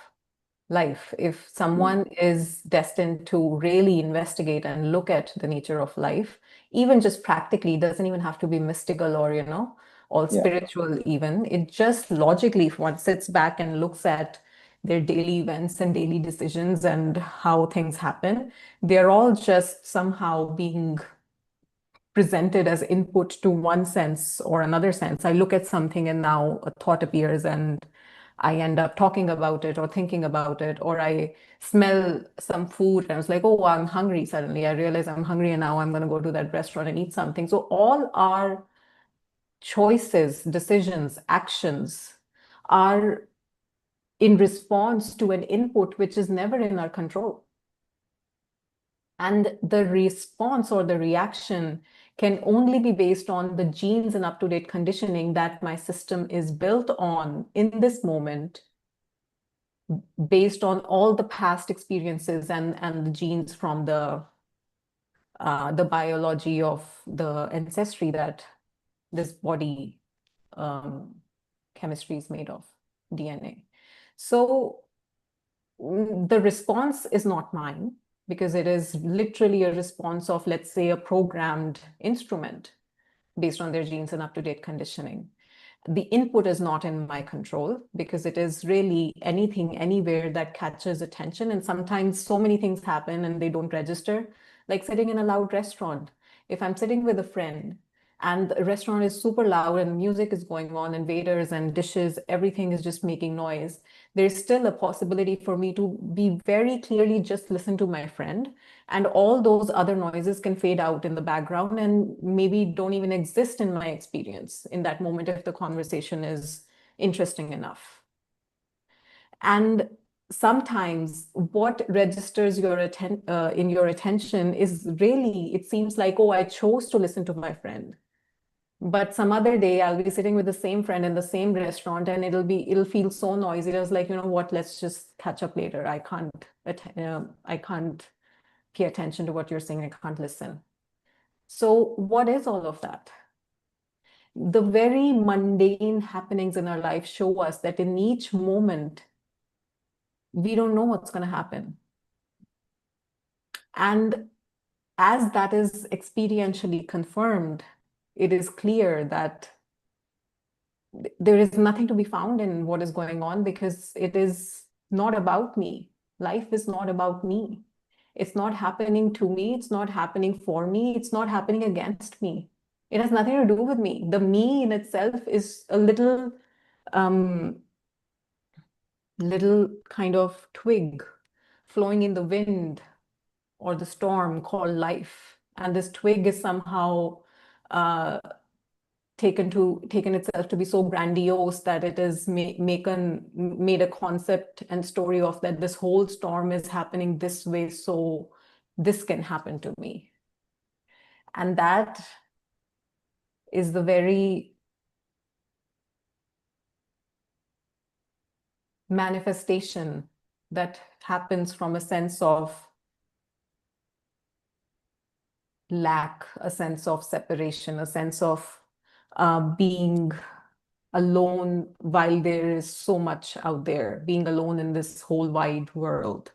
life. If Mm. someone is destined to really investigate and look at the nature of life, even just practically, it doesn't even have to be mystical or, all Yeah, spiritual even. It just logically, if one sits back and looks at their daily events and daily decisions and how things happen, they're all just somehow being presented as input to one sense or another sense. I look at something and now a thought appears and I end up talking about it or thinking about it, or I smell some food and I was like, oh, I'm hungry. Suddenly I realize I'm hungry and now I'm going to go to that restaurant and eat something. So all our choices, decisions, actions are in response to an input which is never in our control. And the response or the reaction can only be based on the genes and up-to-date conditioning that my system is built on in this moment based on all the past experiences and the genes from the biology of the ancestry that this body chemistry is made of, DNA. So the response is not mine, because it is literally a response of, let's say, a programmed instrument based on their genes and up-to-date conditioning. The input is not in my control, because it is really anything, anywhere that catches attention. And sometimes so many things happen and they don't register, like sitting in a loud restaurant. If I'm sitting with a friend and the restaurant is super loud and music is going on and waiters and dishes, everything is just making noise, there's still a possibility for me to be very clearly just listen to my friend, and all those other noises can fade out in the background and maybe don't even exist in my experience in that moment if the conversation is interesting enough. And sometimes what registers in your attention is really, it seems like, oh, I chose to listen to my friend. But some other day I'll be sitting with the same friend in the same restaurant and it'll feel so noisy. It was like, you know what, let's just catch up later. I can't pay attention to what you're saying. I can't listen. So what is all of that? The very mundane happenings in our life show us that in each moment, we don't know what's going to happen. And as that is experientially confirmed, it is clear that there is nothing to be found in what is going on, because it is not about me. Life is not about me. It's not happening to me. It's not happening for me. It's not happening against me. It has nothing to do with me. The me in itself is a um, little kind of twig flowing in the wind or the storm called life. And this twig is somehow uh, taken itself to be so grandiose that it is made a concept and story of that this whole storm is happening this way, so this can happen to me. And that is the very manifestation that happens from a sense of lack, a sense of separation, a sense of being alone while there is so much out there, being alone in this whole wide world.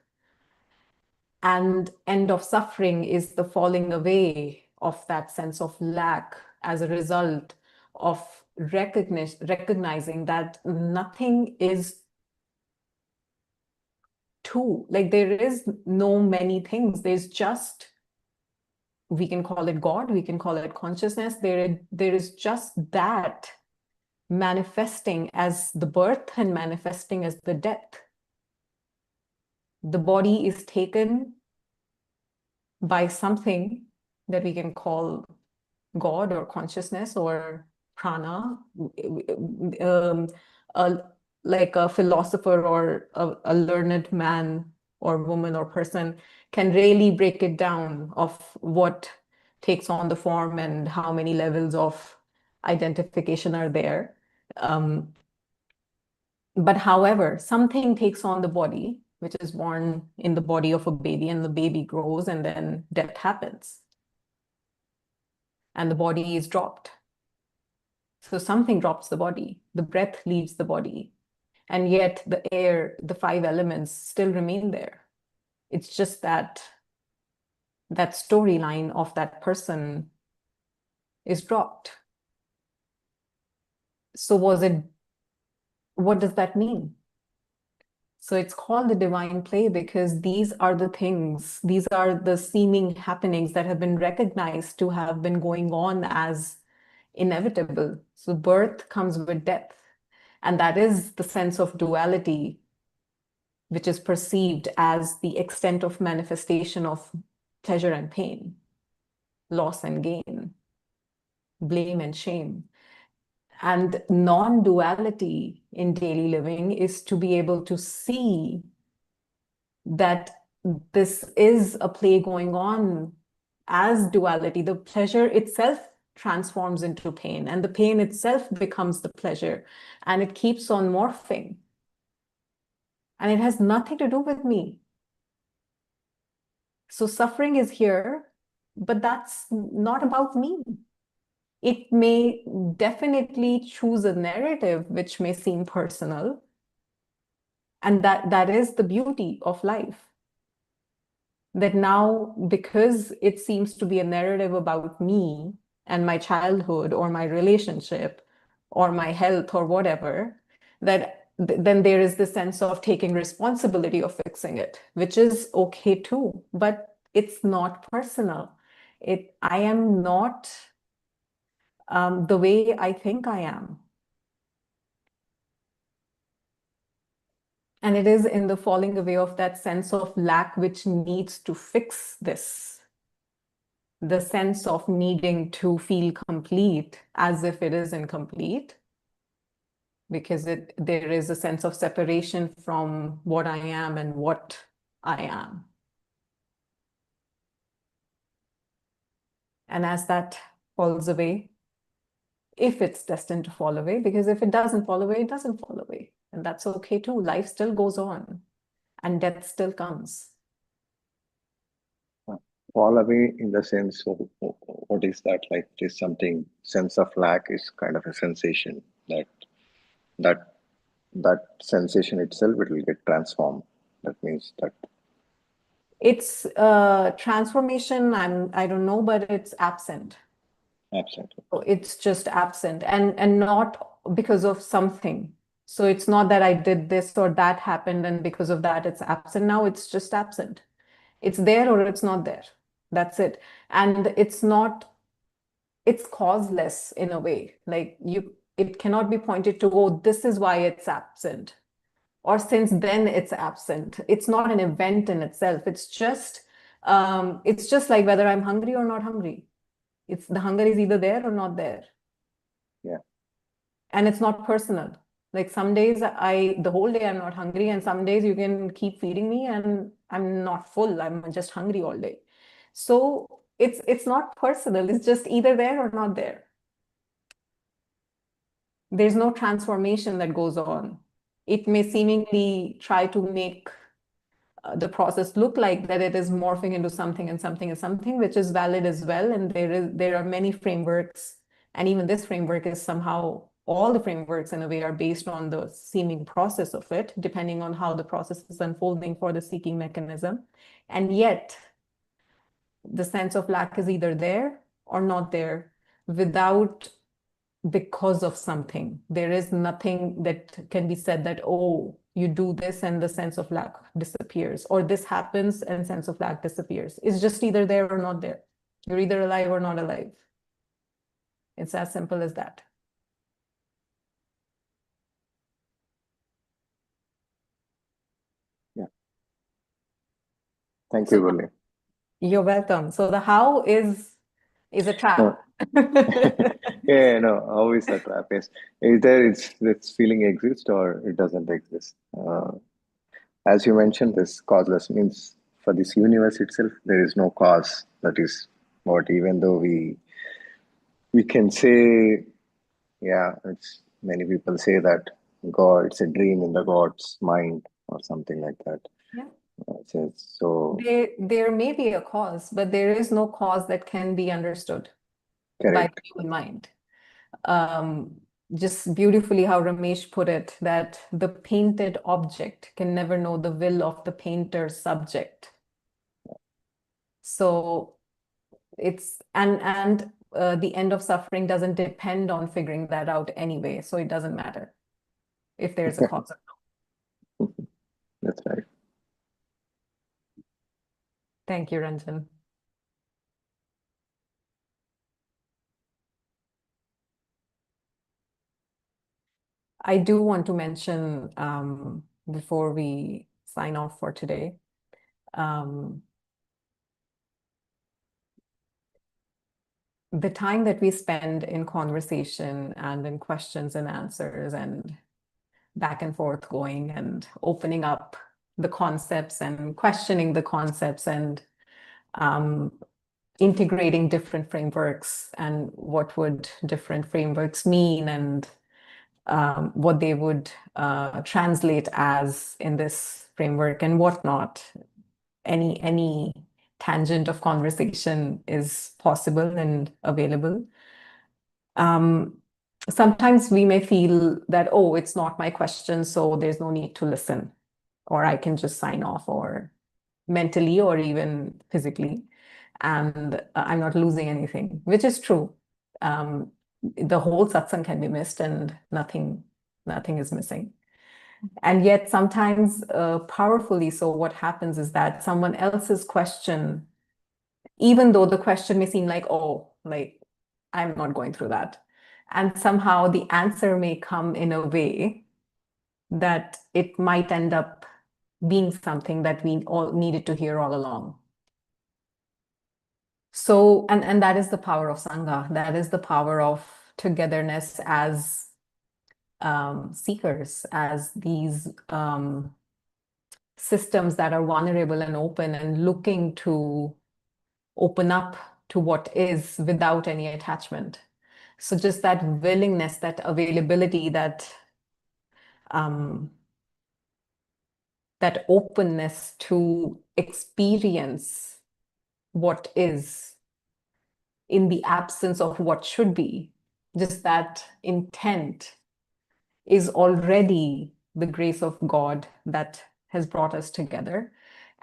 And end of suffering is the falling away of that sense of lack as a result of recognizing that nothing is two. Like there is no many things. There's just, we can call it God, we can call it consciousness. There is just that manifesting as the birth and manifesting as the death. The body is taken by something that we can call God or consciousness or prana. A, like a philosopher or a learned man or woman or person can really break it down of what takes on the form and how many levels of identification are there. But however, something takes on the body, which is born in the body of a baby, and the baby grows, and then death happens. And the body is dropped. So something drops the body, the breath leaves the body, and yet the air, the five elements still remain there. It's just that storyline of that person is dropped. So what does that mean? So it's called the divine play because these are the things, these are the seeming happenings that have been recognized to have been going on as inevitable. So birth comes with death. And that is the sense of duality, which is perceived as the extent of manifestation of pleasure and pain, loss and gain, blame and shame. And non-duality in daily living is to be able to see that this is a play going on as duality. The pleasure itself transforms into pain, and the pain itself becomes the pleasure, and it keeps on morphing. and it has nothing to do with me. So suffering is here, but that's not about me. It may definitely choose a narrative which may seem personal, and that is the beauty of life. That now, because it seems to be a narrative about me and my childhood or my relationship or my health or whatever, that then there is the sense of taking responsibility of fixing it, which is okay too, but it's not personal. I am not the way I think I am. And it is in the falling away of that sense of lack which needs to fix this. The sense of needing to feel complete as if it is incomplete, because there is a sense of separation from what I am and what I am. And as that falls away, if it's destined to fall away, because if it doesn't fall away, it doesn't fall away. And that's okay too. Life still goes on and death still comes. Fall away in the sense of what is that? Like, it is something, sense of lack is kind of a sensation that that sensation itself, it will get transformed. That means that It's transformation, I don't know, but it's absent. absent. It's just absent and not because of something. So it's not that I did this or that happened and because of that it's absent now. It's just absent. It's there or it's not there. That's it. And it's causeless in a way. Like it cannot be pointed to, oh, this is why it's absent, or since then it's absent. It's not an event in itself. It's just like whether I'm hungry or not hungry. It's the hunger is either there or not there. Yeah. And it's not personal. Like some days the whole day I'm not hungry, and some days you can keep feeding me and I'm not full. I'm just hungry all day. So it's not personal. It's just either there or not there. There's no transformation that goes on. It may seemingly try to make the process look like that it is morphing into something and something and something, which is valid as well. And there are many frameworks, and even this framework is somehow, all the frameworks in a way are based on the seeming process of it, depending on how the process is unfolding for the seeking mechanism. And yet, the sense of lack is either there or not there, without because of something. There is nothing that can be said that, oh, you do this and the sense of lack disappears, or this happens and sense of lack disappears. It's just either there or not there. You're either alive or not alive. It's as simple as that. Yeah. Thank you, Gulli. You're welcome. So the how is a trap. Yeah, no, how is that trap? Is either it's feeling exists or it doesn't exist. As you mentioned, this causeless means for this universe itself, there is no cause. That is what, even though we can say, yeah, it's many people say that God, it's a dream in the God's mind or something like that. Yeah. So There may be a cause, but there is no cause that can be understood by correct. the human mind. Just beautifully how Ramesh put it, that the painted object can never know the will of the painter's subject. So it's and the end of suffering doesn't depend on figuring that out anyway, so it doesn't matter if there's a cause. That's right. Thank you, Ranjan. I do want to mention before we sign off for today, the time that we spend in conversation and in questions and answers and back and forth going and opening up the concepts and questioning the concepts and integrating different frameworks and what would different frameworks mean, and what they would translate as in this framework and whatnot. Any tangent of conversation is possible and available. Sometimes we may feel that, oh, it's not my question, so there's no need to listen, or I can just sign off, or mentally or even physically, and I'm not losing anything, which is true. The whole satsang can be missed and nothing is missing. And yet sometimes powerfully so, what happens is that someone else's question, even though the question may seem like, oh, like I'm not going through that, and somehow the answer may come in a way that it might end up being something that we all needed to hear all along. So, and that is the power of Sangha. That is the power of togetherness as seekers, as these systems that are vulnerable and open and looking to open up to what is without any attachment. So just that willingness, that availability, that that openness to experience what is in the absence of what should be, just that intent is already the grace of God that has brought us together.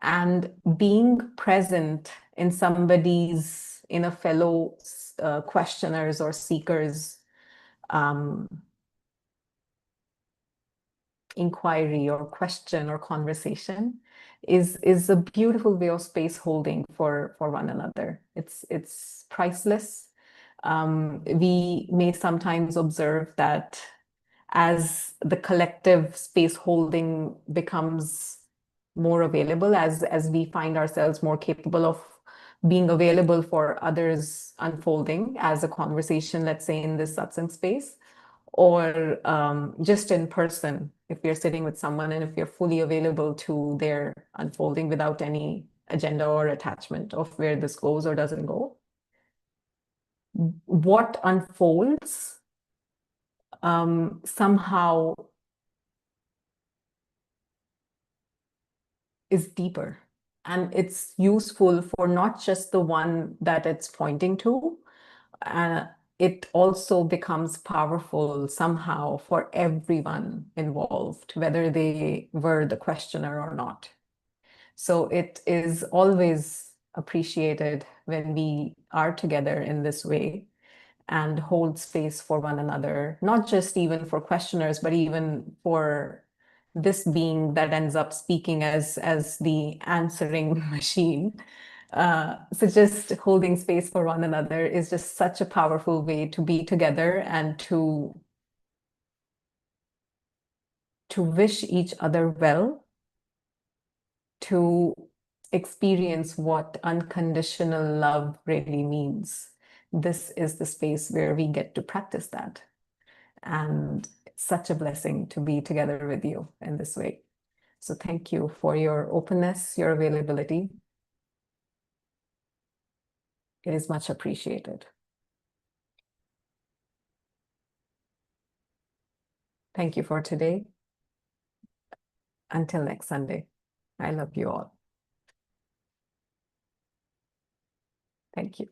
And being present in somebody's, in a fellow questioners or seekers inquiry or question or conversation is a beautiful way of space holding for one another. It's priceless. We may sometimes observe that as the collective space holding becomes more available, as we find ourselves more capable of being available for others unfolding as a conversation, let's say in this satsang space, or just in person, if you're sitting with someone and if you're fully available to their unfolding without any agenda or attachment of where this goes or doesn't go, what unfolds somehow is deeper, and it's useful for not just the one that it's pointing to. It also becomes powerful somehow for everyone involved, whether they were the questioner or not. So it is always appreciated when we are together in this way and hold space for one another, not just even for questioners, but even for this being that ends up speaking as the answering machine. So just holding space for one another is just such a powerful way to be together and to wish each other well, to experience what unconditional love really means. This is the space where we get to practice that. And it's such a blessing to be together with you in this way. So thank you for your openness, your availability. It is much appreciated. Thank you for today. Until next Sunday, I love you all. Thank you.